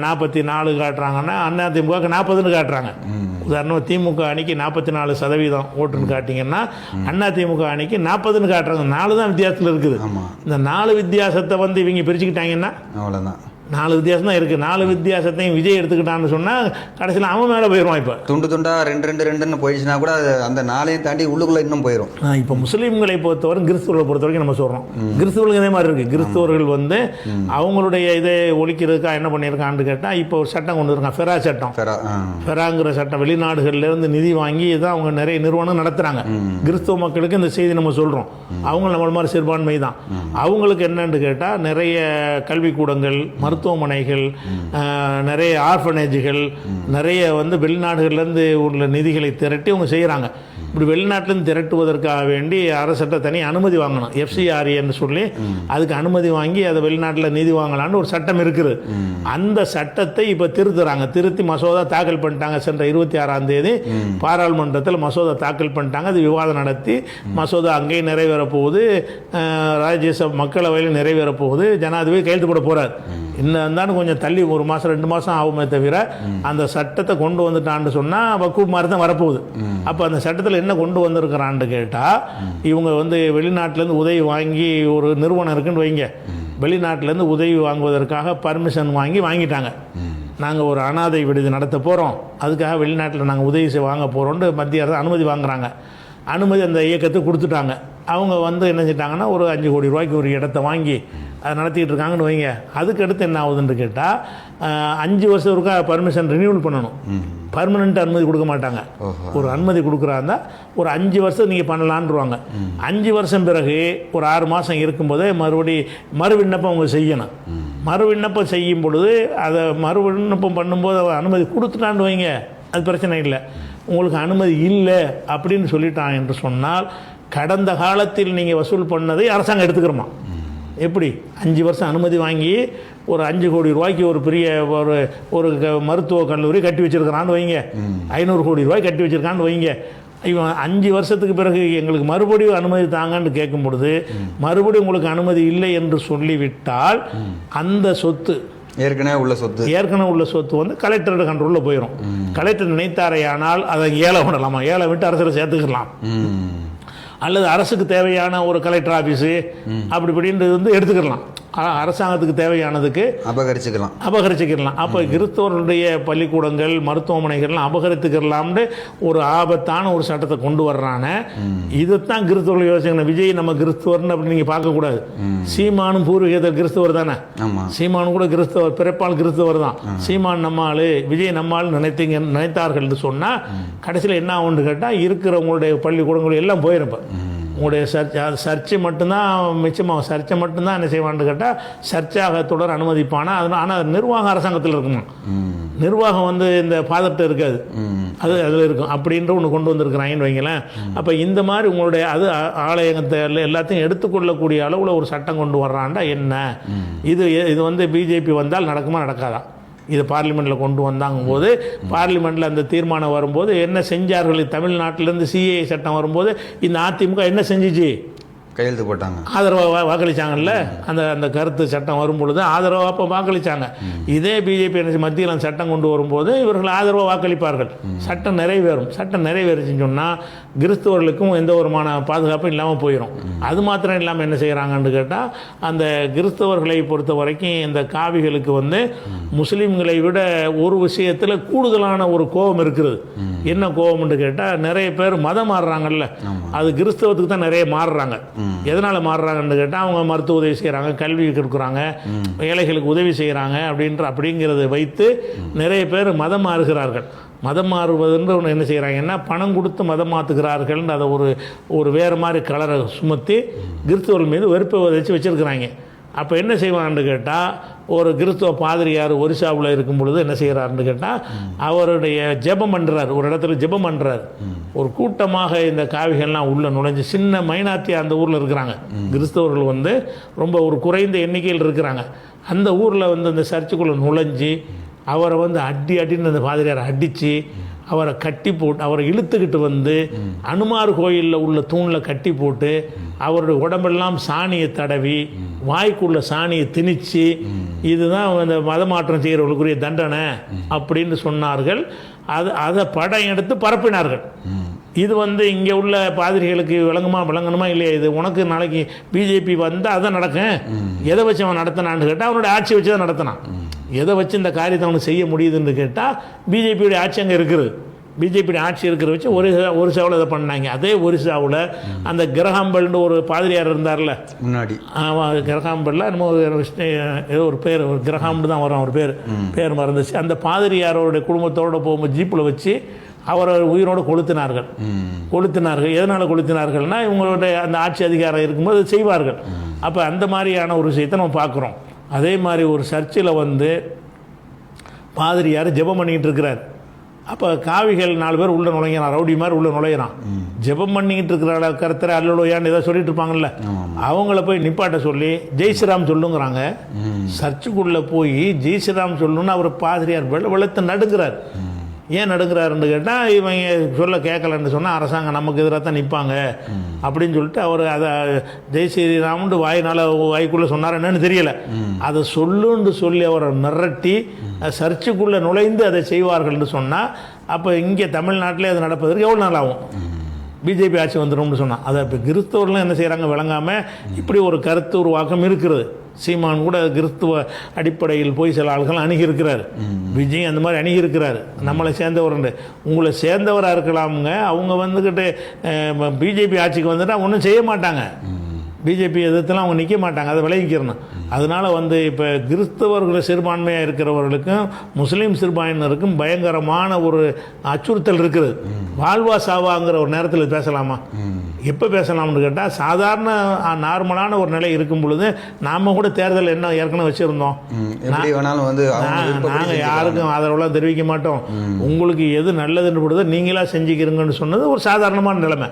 44 காட்டுறாங்கன்னா அதிமுக 40ன்னு காட்டுறாங்க. உதாரணம் திமுக அணிக்கு 44% ஓட்டுன்னு காட்டிங்கன்னா அதிமுக அணிக்கு 40ன்னு காட்டுறாங்க. 4 தான் வித்தியாசத்தில் இருக்குது. இந்த 4 வித்தியாசத்தை வந்து இவங்க பிரிச்சுக்கிட்டாங்கன்னா அவ்வளோதான். 4 வித்தியாசம் தான் இருக்குது. 4 வித்தியாசத்தையும் விஜய் எடுத்துக்கிட்டான்னு சொன்னால் கடைசியில் அவன் மேலே போயிடுவான். இப்போ துண்டா 2-2 போயிடுச்சுன்னா கூட அந்த 4ஐயும் தாண்டி உள்ளுக்குள்ளே இன்னும் போயிடும். இப்போ முஸ்லீம்களை பொறுத்தவரை, கிறிஸ்துவர்களை பொறுத்த வரைக்கும் நம்ம சொல்கிறோம், கிறிஸ்துவர்களுக்கு இதே மாதிரி இருக்குது. கிறிஸ்துவர்கள் வந்து அவங்களுடைய இதை ஒழிக்கிறதுக்காக என்ன பண்ணியிருக்கான்னு கேட்டால், இப்போ ஒரு சட்டம் கொண்டு இருக்கான், ஃபெரா சட்டம். ஃபெராங்கிற சட்டம் வெளிநாடுகள்லேருந்து நிதி வாங்கி இதான் அவங்க நிறைய நிறுவனம் நடத்துகிறாங்க. கிறிஸ்துவ மக்களுக்கு இந்த செய்தி நம்ம சொல்கிறோம். அவங்க நம்மள மாதிரி சிறுபான்மை தான். அவங்களுக்கு என்னன்னு கேட்டால் நிறைய கல்விக்கூடங்கள், மருத்துவமனைகள், நிறைய ஆர்ஃபனேஜுகள், நிறைய வந்து வெளிநாடுகள்லேருந்து உள்ள நிதிகளை திரட்டி அவங்க செய்கிறாங்க. இப்படி வெளிநாட்டிலேருந்து திரட்டுவதற்காக வேண்டி அரசட்ட தனி அனுமதி வாங்கணும், FCRAன்னு சொல்லி அதுக்கு அனுமதி வாங்கி அதை வெளிநாட்டில் நிதி வாங்கலான்னு ஒரு சட்டம் இருக்குது. அந்த சட்டத்தை இப்போ திருத்தி மசோதா தாக்கல் பண்ணிட்டாங்க. சென்ற 26ஆம் தேதி பாராளுமன்றத்தில் மசோதா தாக்கல் பண்ணிட்டாங்க. அது விவாதம் நடத்தி மசோதா அங்கேயும் நிறைவேறப் போகுது, ராஜ்யசபா மக்களவையில் நிறைவேறப் போகுது, ஜனாதிபதி கையெழுத்து போட போகிறார். இன்னும் இருந்தாலும் கொஞ்சம் தள்ளி 1 மாதம் 2 மாதம் ஆகுமே தவிர அந்த சட்டத்தை கொண்டு வந்துட்டான்னு சொன்னால் வக்கூப் மாதிரி தான் வரப்போகுது. அப்போ அந்த சட்டத்தில் என்ன கொண்டு வந்திருக்கிறான்னு கேட்டால், இவங்க வந்து வெளிநாட்டிலேருந்து உதவி வாங்கி, ஒரு நிறுவனம் இருக்குன்னு வைங்க, வெளிநாட்டிலேருந்து உதவி வாங்குவதற்காக பர்மிஷன் வாங்கிட்டாங்க. நாங்கள் ஒரு அனாதை விடுதி நடத்த போகிறோம், அதுக்காக வெளிநாட்டில் நாங்கள் உதவி வாங்க போகிறோன்ட்டு மத்திய அரசு அனுமதி வாங்குறாங்க. அனுமதி அந்த இயக்கத்தை கொடுத்துட்டாங்க. அவங்க வந்து என்ன செஞ்சிட்டாங்கன்னா ஒரு 5 கோடி ரூபாய்க்கு ஒரு இடத்த வாங்கி அதை நடத்திட்டு இருக்காங்கன்னு வைங்க. அதுக்கு அடுத்து என்ன ஆகுதுன்னு கேட்டால், 5 வருஷம் ஒருக்கா பர்மிஷன் ரினியூவல் பண்ணணும். பர்மனெண்ட் அனுமதி கொடுக்க மாட்டாங்க. ஒரு அனுமதி கொடுக்குறாங்க, ஒரு 5 வருஷம் நீங்கள் பண்ணலான்ருவாங்க. 5 வருஷம் பிறகு ஒரு 6 மாதம் இருக்கும்போதே மறு விண்ணப்பம் அவங்க செய்யணும். மறு விண்ணப்பம் செய்யும் பொழுது அதை மறு விண்ணப்பம் பண்ணும்போது அனுமதி கொடுத்துட்டான்னு வைங்க, அது பிரச்சனை இல்லை. உங்களுக்கு அனுமதி இல்லை அப்படின்னு சொல்லிட்டான் என்று சொன்னால், கடந்த காலத்தில் நீங்கள் வசூல் பண்ணதை அரசாங்கம் எடுத்துக்கிறோமா? எப்படி 5 வருஷம் அனுமதி வாங்கி ஒரு 5 கோடி ரூபாய்க்கு ஒரு பெரிய ஒரு மருத்துவக் கல்லூரி கட்டி வச்சுருக்கிறான்னு வைங்க, 500 கோடி ரூபாய் கட்டி வச்சுருக்கான்னு வைங்க. இவன் 5 வருஷத்துக்கு பிறகு எங்களுக்கு மறுபடியும் அனுமதி தாங்கன்னு கேட்கும் பொழுது, மறுபடியும் உங்களுக்கு அனுமதி இல்லை என்று சொல்லிவிட்டால் அந்த சொத்து ஏற்கனவே உள்ள சொத்து வந்து கலெக்டரோட கண்ட்ரோலில் போயிடும். கலெக்டர் நினைத்தாரையானால் அதை ஏலம் விடலாமா, ஏலம் விட்டு அரசில் சேர்த்துக்கலாம். அல்லது அரசுக்கு தேவையான ஒரு கலெக்டர் ஆஃபீஸு அப்படி இப்படின்றது வந்து எடுத்துக்கிடலாம். அரசாங்கத்துக்கு தேவையானதுக்கு அபகரிச்சுக்கிடலாம். அப்போ கிறிஸ்தவர்களுடைய பள்ளிக்கூடங்கள் மருத்துவமனைகள்லாம் அபகரித்துக்கிடலாம்னு ஒரு ஆபத்தான ஒரு சட்டத்தை கொண்டு வர்றான. இதைத்தான் கிறிஸ்தவர்கள் யோசிக்கணும். விஜய் நம்ம கிறிஸ்தவர்னு அப்படி நீங்கள் பார்க்கக்கூடாது. சீமானும் பூர்வீகத்தில் கிறிஸ்தவர் தானே. சீமானு கூட கிறிஸ்தவர், பிறப்பால் கிறிஸ்தவர் தான். சீமான் நம்மாள், விஜய் நம்மால் நினைத்தார்கள் என்று சொன்னால் கடைசியில் என்ன ஆகுன்னு கேட்டால் இருக்கிறவங்களுடைய பள்ளிக்கூடங்கள் எல்லாம் போயிருப்பேன். உங்களுடைய சர்ச்சை மட்டும்தான் மிச்சமாக, சர்ச்சை மட்டும்தான் என்ன செய்வான்னு கேட்டால் சர்ச்சாக தொடர அனுமதிப்பானா. ஆனால் நிர்வாகம் அரசாங்கத்தில் இருக்குமா, நிர்வாகம் வந்து இந்த ஃபாதர்கிட்ட இருக்காது, அது அதில் இருக்கும் அப்படின்ற ஒன்று கொண்டு வந்திருக்கிறாங்கன்னு வைங்களேன். அப்போ இந்த மாதிரி உங்களுடைய அது ஆலயத்தை எல்லாத்தையும் எடுத்துக்கொள்ளக்கூடிய அளவில் ஒரு சட்டம் கொண்டு வர்றான்டா என்ன இது வந்து பிஜேபி வந்தால் நடக்குமா நடக்காதா? இது பார்லிமெண்ட்டில் கொண்டு வந்தாங்கும் போது பார்லிமெண்ட்டில் அந்த தீர்மானம் வரும்போது என்ன செஞ்சார்கள்? தமிழ்நாட்டிலேருந்து சிஏஏ சட்டம் வரும்போது இந்த அதிமுக என்ன செஞ்சிச்சு? கையெழுத்து போட்டாங்க, ஆதரவாக வாக்களித்தாங்கல்ல. அந்த கருத்து சட்டம் வரும்பொழுது ஆதரவாக அப்போ வாக்களித்தாங்க. இதே பிஜேபி மத்தியில் அந்த சட்டம் கொண்டு வரும்போது இவர்கள் ஆதரவாக வாக்களிப்பார்கள். சட்டம் நிறைவேறும். சட்டம் நிறைவேறுச்சுன்னு சொன்னால் கிறிஸ்தவர்களுக்கும் எந்த ஒருமான பாதுகாப்பும் இல்லாமல் போயிடும். அது மாத்திரம் இல்லாமல் என்ன செய்கிறாங்கன்னு கேட்டால் அந்த கிறிஸ்தவர்களை பொறுத்த வரைக்கும் இந்த காவிகளுக்கு வந்து முஸ்லீம்களை விட ஒரு விஷயத்தில் கூடுதலான ஒரு கோபம் இருக்கிறது. என்ன கோபம்னு கேட்டால் நிறைய பேர் மதம் மாறுறாங்கல்ல, அது கிறிஸ்தவத்துக்கு தான் நிறைய மாறுறாங்க. எதனால் மாறுறாங்கன்னு கேட்டால் அவங்க மருத்துவ உதவி செய்கிறாங்க, கல்வி கொடுக்குறாங்க, ஏழைகளுக்கு உதவி செய்கிறாங்க அப்படிங்கிறத வைத்து நிறைய பேர் மதம் மாறுகிறார்கள். மதம் மாறுவதுன்ற ஒன்று என்ன செய்கிறாங்கன்னா பணம் கொடுத்து மதம் மாற்றுகிறார்கள்னு அதை ஒரு வேறு மாதிரி கலரை சுமத்தி கிறிஸ்தவர்கள் மீது வெறுப்பை வச்சுருக்கிறாங்க. அப்போ என்ன செய்வான்னு கேட்டால் ஒரு கிறிஸ்துவ பாதிரியார் ஒரிசாவில் இருக்கும் பொழுது என்ன செய்கிறாருன்னு கேட்டால் அவருடைய ஜெபம் பண்ணுறார், ஒரு இடத்துல ஜெபம் பண்ணுறார். ஒரு கூட்டமாக இந்த காவிகள்லாம் உள்ளே நுழைஞ்சு, சின்ன மைனாரிட்டி அந்த ஊரில் இருக்கிறாங்க கிறிஸ்தவர்கள் வந்து ரொம்ப ஒரு குறைந்த எண்ணிக்கையில் இருக்கிறாங்க. அந்த ஊரில் வந்து அந்த சர்ச்சுக்குள்ளே நுழைஞ்சி அவரை வந்து அடின்னு அந்த பாதிரியாரை அடித்து அவரை கட்டி போட்டு அவரை இழுத்துக்கிட்டு வந்து அனுமார் கோயிலில் உள்ள தூணில் கட்டி போட்டு அவருடைய உடம்பெல்லாம் சாணியை தடவி வாய்க்குள்ள சாணியை திணிச்சு இதுதான் அந்த மதமாற்றம் செய்கிறவர்களுக்குரிய தண்டனை அப்படின்னு சொன்னார்கள். அதை படம் எடுத்து பரப்பினார்கள். இது வந்து இங்கே உள்ள பாதிரிகளுக்கு விளங்கணுமா இல்லையா? இது உனக்கு நாளைக்கு பிஜேபி வந்தால் அதான் நடக்கும். எதை வச்சு அவன் நடத்தினான்னு கேட்டால் அவனுடைய ஆட்சி வச்சு தான் நடத்தினான். எதை வச்சு இந்த காரியத்தை அவனுக்கு செய்ய முடியுதுன்னு கேட்டால் பிஜேபியுடைய ஆட்சி அங்கே இருக்குது. பிஜேபியுடைய ஆட்சி இருக்கிற வச்சு ஒரிசாவில் இதை பண்ணாங்க. அதே ஒரிசாவில் அந்த கிரகாம்பல்னு ஒரு பாதிரியார் இருந்தார்ல முன்னாடி, கிரகாம்பல்ல என்னமோ ஏதோ ஒரு பேர், ஒரு கிரகாம்பு தான் வரும், அவர் பேர் மறந்துச்சு. அந்த பாதிரியாரோடைய குடும்பத்தோடு போகும்போது ஜீப்பில் வச்சு அவரை உயிரோடு கொளுத்தினார்கள். எதனால் கொளுத்தினார்கள்னா இவங்களுடைய அந்த ஆட்சி அதிகாரம் இருக்கும்போது செய்வார்கள். அப்போ அந்த மாதிரியான ஒரு விஷயத்தை நம்ம பார்க்குறோம். அதே மாதிரி ஒரு சர்ச்சில் வந்து பாதிரியார் ஜெபம் பண்ணிக்கிட்டு இருக்கிறார். அப்போ காவிகள் 4 பேர் உள்ளே நுழைகிறான், ரவுடி மாதிரி உள்ளே நுழைகிறான். ஜெபம் பண்ணிக்கிட்டு இருக்கிற கருத்தரை அல்லோயான்னு ஏதோ சொல்லிட்டு இருப்பாங்கல்ல, அவங்கள போய் நிப்பாட்ட சொல்லி ஜெய் ஸ்ரீராம் சொல்லுங்கிறாங்க. சர்ச்சுக்குள்ளே போய் ஜெய் ஸ்ரீராம் சொல்லணுன்னு அவர் பாதிரியார் வெளுத்து நடுங்கிறார். ஏன் நடுங்கிறாருன்னு கேட்டால் இவங்க சொல்ல கேட்கலன்னு சொன்னால் அரசாங்கம் நமக்கு எதிராக தான் நிற்பாங்க அப்படின்னு சொல்லிட்டு அவர் அதை ஜெய் ஸ்ரீராம்னு வாய்க்குள்ளே சொன்னார் என்னன்னு தெரியலை. அதை சொல்லுன்னு சொல்லி அவரை மிரட்டி சர்ச்சுக்குள்ளே நுழைந்து அதை செய்வார்கள்னு சொன்னால் அப்போ இங்கே தமிழ்நாட்டிலே அது நடப்பதற்கு எவ்வளோ நாள் ஆகும்? பிஜேபி ஆட்சி வந்துடும்னு சொன்னால் அதை இப்போ கிறிஸ்தவர்களும் என்ன செய்கிறாங்க விளங்காமல் இப்படி ஒரு கருத்து உருவாக்கம் இருக்கிறது. சீமான் கூட கிறிஸ்துவ அடிப்படையில் போய் சில ஆள்கள் அணுகியிருக்கிறார். விஜய் அந்த மாதிரி அணுகியிருக்கிறார். நம்மளை சேர்ந்தவர் உங்களை சேர்ந்தவராக இருக்கலாமுங்க. அவங்க வந்துக்கிட்டு பிஜேபி ஆட்சிக்கு வந்துட்டால் ஒன்றும் செய்ய மாட்டாங்க. பிஜேபி எதிர்த்துலாம் அவங்க நிற்க மாட்டாங்க, அதை விளைவிக்கிறணும். அதனால் வந்து இப்போ கிறிஸ்தவர்கள் சிறுபான்மையாக இருக்கிறவர்களுக்கும் முஸ்லீம் சிறுபான்மையினருக்கும் பயங்கரமான ஒரு அச்சுறுத்தல் இருக்குது. வாழ்வா சாவாங்கிற ஒரு நேரத்தில் பேசலாமா? எப்போ பேசலாம்னு கேட்டால் சாதாரண நார்மலான ஒரு நிலை இருக்கும் பொழுது நாம் கூட தேர்தல் என்ன ஏற்கனவே வச்சுருந்தோம். நாங்கள் யாருக்கும் ஆதரவுலாம் தெரிவிக்க மாட்டோம், உங்களுக்கு எது நல்லதுன்னு போடுதோ நீங்களா செஞ்சுக்கிறீங்கன்னு சொன்னது ஒரு சாதாரணமான நிலைமை.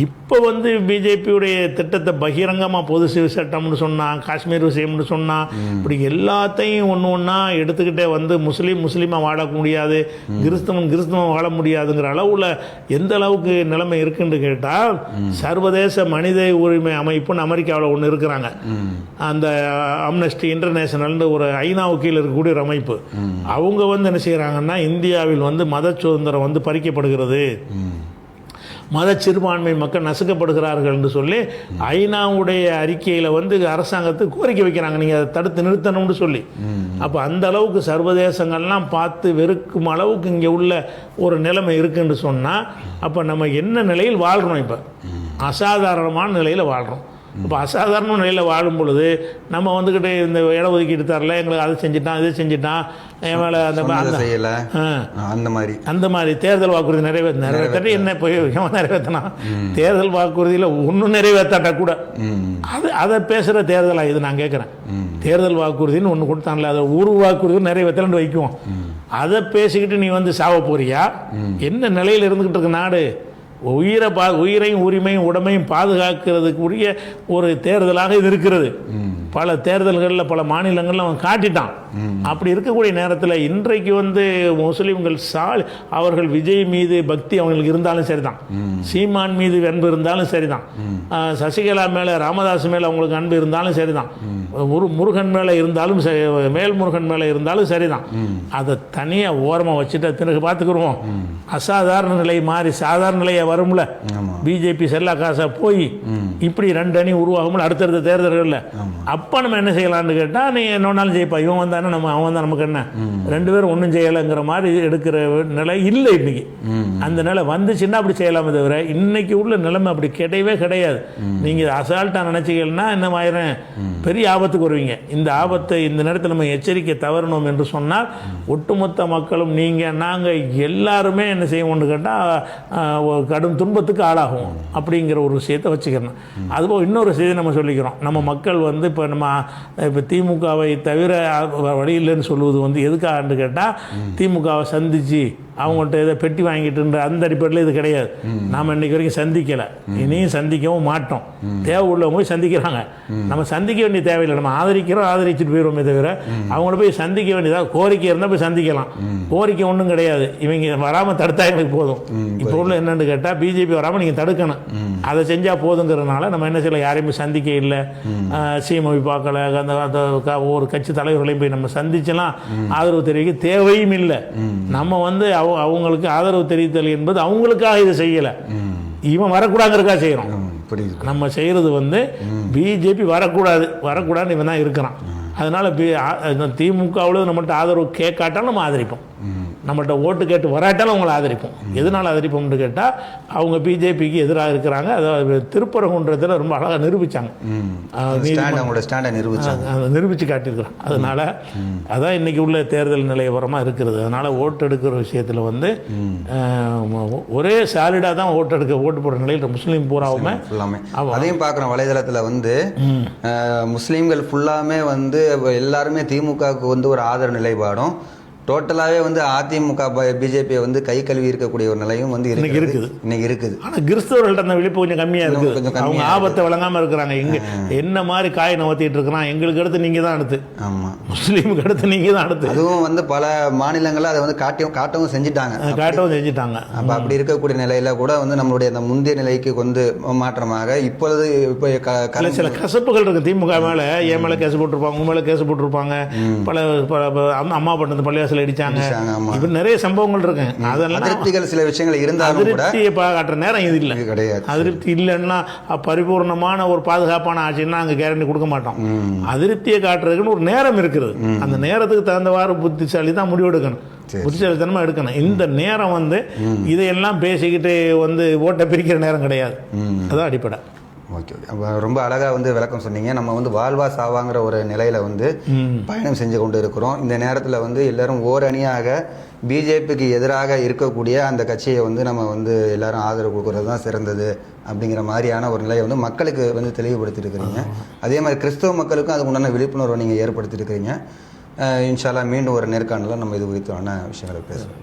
இப்போ வந்து பிஜேபியுடைய திட்டத்தை பகிரங்கமாக பொது சட்டம்னு சொன்னால், காஷ்மீர் விஷயம்னு சொன்னால், இப்படி எல்லாத்தையும் ஒன்று ஒன்றா எடுத்துக்கிட்டே வந்து முஸ்லீமாக வாழ முடியாது, கிறிஸ்தவன் வாழ முடியாதுங்கிற அளவில் எந்த அளவுக்கு நிலைமை இருக்குன்னு கேட்டால் சர்வதேச மனித உரிமை அமைப்புன்னு அமெரிக்காவில் ஒன்று இருக்கிறாங்க. அந்த அம்னஸ்டி இன்டர்நேஷனல்னு ஒரு ஐநாவுக்கு கீழே இருக்கக்கூடிய ஒரு அமைப்பு. அவங்க வந்து என்ன செய்கிறாங்கன்னா இந்தியாவில் வந்து மத சுதந்திரம் வந்து பறிக்கப்படுகிறது, மத சிறுபான்மை மக்கள் நசுக்கப்படுகிறார்கள் என்று சொல்லி ஐநாவுடைய அறிக்கையில் வந்து அரசாங்கத்துக்கு கோரிக்கை வைக்கிறாங்க, நீங்கள் அதை தடுத்து நிறுத்தணும்னு சொல்லி. அப்போ அந்த அளவுக்கு சர்வதேசங்கள்லாம் பார்த்து வெறுக்கும் அளவுக்கு இங்கே உள்ள ஒரு நிலைமை இருக்குன்னு சொன்னால், அப்போ நம்ம என்ன நிலையில் வாழ்கிறோம்? இப்போ அசாதாரணமான நிலையில் வாழ்கிறோம். இப்போ அசாதாரண நிலையில் வாழும் பொழுது நம்ம வந்துக்கிட்டு இந்த இட ஒதுக்கீடு தரல, எங்களுக்கு அதை செஞ்சுட்டான் இதை செஞ்சுட்டான், என் மேலே அந்த மாதிரி தேர்தல் வாக்குறுதி நிறைவேற்ற என்ன போய் நிறைவேற்றினா, தேர்தல் வாக்குறுதியில் ஒன்றும் நிறைவேற்றாட்டா கூட அதை பேசுகிற தேர்தலாக இது நான் கேட்குறேன். தேர்தல் வாக்குறுதின்னு ஒன்று கொடுத்தான்ல, அதை ஒரு வாக்குறுதி நிறைவேற்றலன்னு வைக்குவோம். அதை பேசிக்கிட்டு நீ வந்து சாவ போறியா? என்ன நிலையில் இருந்துக்கிட்டு இருக்கு நாடு? உயிரையும் உரிமையும் உடமையும் பாதுகாக்கிறதுக்குரிய ஒரு தேர்தலாக இது இருக்கிறது. பல தேர்தல்களில் பல மாநிலங்களில் அவன் காட்டிட்டான். அப்படி இருக்கக்கூடிய நேரத்தில் இன்றைக்கு வந்து முஸ்லீம்கள் அவர்கள் விஜய் மீது பக்தி அவங்களுக்கு இருந்தாலும் சரிதான், சீமான் மீது அன்பு இருந்தாலும் சரிதான், சசிகலா மேலே ராமதாஸ் மேலே அவங்களுக்கு அன்பு இருந்தாலும் சரிதான், முருகன் மேலே இருந்தாலும் மேல்முருகன் மேலே இருந்தாலும் சரிதான். அதை தனியாக ஓரமாக வச்சுட்டு தினக்கு பார்த்துக்குருவோம். அசாதாரண நிலை மாறி சாதாரண நிலையை வரும்ல, பிஜேபி செல்லா காசா போய் இப்படி 2 அணி உருவாகும்ல அடுத்தடுத்த தேர்தல்களில். அப்போ நம்ம என்ன செய்யலாம்னு கேட்டால், நீ என்னொன்னாலும் ஜெயிப்பா, இவன் வந்தானே அவன் தான் நமக்கு என்ன, 2 பேரும் ஒன்றும் செய்யலைங்கிற மாதிரி எடுக்கிற நிலை இல்லை இன்னைக்கு. அந்த நிலை வந்துச்சுன்னா அப்படி செய்யலாமே தவிர இன்னைக்கு உள்ள நிலைமை அப்படி கிடையவே கிடையாது. நீங்கள் அசால்ட்டாக நினச்சிங்கன்னா என்ன ஆயிரம் பெரிய ஆபத்துக்கு வருவீங்க. இந்த ஆபத்தை இந்த நேரத்தில் நம்ம எச்சரிக்கை தவறணும் என்று சொன்னால் ஒட்டுமொத்த மக்களும் நீங்கள் நாங்கள் எல்லாருமே என்ன செய்வோம்னு கேட்டால் கடும் துன்பத்துக்கு ஆளாகும் அப்படிங்கிற ஒரு விஷயத்தை வச்சுக்கிறோம். அதுபோல் இன்னொரு செய்தி நம்ம சொல்லிக்கிறோம், நம்ம மக்கள் வந்து இப்போ திமுகவை தவிர வழி இல்லைன்னு சொல்லுவது வந்து எதுக்காகன்னு கேட்டால், திமுகவை சந்தித்து அவங்கள்ட்ட ஏதோ பெட்டி வாங்கிட்டுன்ற அந்த அடிப்படையில் இது கிடையாது. நாம் இன்றைக்கு வரைக்கும் சந்திக்கலை, இனியும் சந்திக்கவும் மாட்டோம். தேவை உள்ளவங்க போய் சந்திக்கிறாங்க, நம்ம சந்திக்க வேண்டிய தேவையில்லை. நம்ம ஆதரிச்சுட்டு போயிடுவோமே தவிர அவங்கள போய் சந்திக்க வேண்டியதாக கோரிக்கை இருந்தால் போய் சந்திக்கலாம். கோரிக்கை ஒன்றும் கிடையாது, இவங்க வராமல் தடுத்தா எங்களுக்கு போதும். இப்போ உள்ள என்னென்னு கேட்டால், பிஜேபி வராமல் நீங்கள் தடுக்கணும், அதை செஞ்சால் போதுங்கிறதுனால நம்ம என்ன செய்யலாம், யாரையும் சந்திக்க இல்லை, சிஎம்ஐ பார்க்கல, அந்த ஒவ்வொரு கட்சி தலைவர்களையும் போய் நம்ம சந்திச்செல்லாம் ஆதரவு தெரிவிக்க தேவையும் இல்லை. நம்ம வந்து அவங்களுக்கு ஆதரவு தெரிவித்தல் என்பது அவங்களுக்காக இதை செய்யலை, இவன் வரக்கூடாதுங்கிறதுக்காக செய்கிறோம். நம்ம செய்கிறது வந்து பிஜேபி வரக்கூடாதுன்னு இவன் தான் இருக்கிறான். அதனால் திமுகவில் நம்மள்ட்ட ஆதரவு கேட்காட்டாலும் நம்ம ஆதரிப்போம், நம்மள்ட்ட ஓட்டு கேட்டு வராட்டாலும் அவங்களை ஆதரிப்போம். எதனால் ஆதரிப்போம்னு கேட்டால், அவங்க பிஜேபிக்கு எதிராக இருக்கிறாங்க. அதாவது திருப்பரங்குன்றத்தில் ரொம்ப அழகாக நிரூபித்தாங்க, நிரூபித்து காட்டியிருக்கிறாங்க. அதனால் அதான் இன்றைக்கி உள்ள தேர்தல் நிலைவரமாக இருக்கிறது. அதனால் ஓட்டு எடுக்கிற விஷயத்தில் வந்து ஒரே சாலிடாக தான் ஓட்டு போடுற நிலையில் முஸ்லீம் பூராவுமே அதையும் பார்க்குறோம். வலைதளத்தில் வந்து முஸ்லீம்கள் ஃபுல்லாமே வந்து எல்லாருமே திமுகவுக்கு வந்து ஒரு ஆதரவு நிலைப்பாடும், டோட்டலாகவே வந்து அதிமுக பிஜேபியை வந்து கை கழுவி இருக்கக்கூடிய ஒரு நிலையும் வந்து இன்னைக்கு இருக்குது. ஆனால் கிறிஸ்தவர்கள்ட்ட அந்த விழிப்பு கொஞ்சம் கம்மியாக இருக்குது, கொஞ்சம் அவங்க ஆபத்தை வழங்காமல் இருக்கிறாங்க. இங்கே என்ன மாதிரி காய் நவத்திட்டு இருக்கிறான், எங்களுக்கு அடுத்து நீங்கள் தான் அடுத்து, ஆமாம் முஸ்லீமுக்கு அடுத்து நீங்கள் தான் அடுத்து. அதுவும் வந்து பல மாநிலங்களில் அதை வந்து காட்டவும் செஞ்சுட்டாங்க. அப்போ அப்படி இருக்கக்கூடிய நிலையில கூட வந்து நம்மளுடைய அந்த முந்தைய நிலைக்கு வந்து மாற்றமாக இப்பொழுது இப்போ சில கசப்புகள் இருக்குது திமுக மேலே. என் மேலே கேஸ் போட்டிருப்பாங்க, உங்க மேலே கேஸ் போட்டிருப்பாங்க, பல அம்மா பண்ணது பள்ளிவாசல் அடிச்சாங்க, இப்ப நிறைய சம்பவங்கள் இருக்கு. அதெல்லாம் அதிருப்திகள் சில விஷயங்கள் இருந்தாலும் அதிருப்தியை காட்டுற நேரம் இது இல்லை, கிடையாது. அதிருப்தி இல்லைன்னா பரிபூர்ணமான ஒரு பாதுகாப்பான ஆட்சின்னா அங்கே கேரண்டி கொடுக்க மாட்டோம். அதிருப்தியை காட்டுறதுக்குன்னு ஒரு நேரம் இருக்கிறது. அந்த நேரத்துக்கு தகுந்தவாறு புத்திசாலி தான் முடிவெடுக்கணும், புத்திசாலித்தனமாக எடுக்கணும். இந்த நேரம் வந்து இதையெல்லாம் பேசிக்கிட்டு வந்து ஓட்டை பிரிக்கிற நேரம் கிடையாது. அதான் அடிப்படை. ஓகே, அப்போ ரொம்ப அழகாக வந்து விளக்கம் சொன்னீங்க. நம்ம வந்து வாழ்வா சாவாங்கிற ஒரு நிலையில் வந்து பயணம் செஞ்சு கொண்டு இருக்கிறோம். இந்த நேரத்தில் வந்து எல்லாரும் ஓரணியாக பிஜேபிக்கு எதிராக இருக்கக்கூடிய அந்த கட்சியை வந்து நம்ம வந்து எல்லாரும் ஆதரவு கொடுக்கறது தான் சிறந்தது அப்படிங்கிற மாதிரியான ஒரு நிலையை வந்து மக்களுக்கு வந்து தெளிவுபடுத்தியிருக்கிறீங்க. அதே மாதிரி கிறிஸ்தவ மக்களுக்கும் அதுக்கு உண்டான விழிப்புணர்வை நீங்கள் ஏற்படுத்தியிருக்கிறீங்க. இன்ஷால்லா மீண்டும் ஒரு நேர்காணலில் நம்ம இது குறித்தான விஷயங்களை பேசுகிறோம்.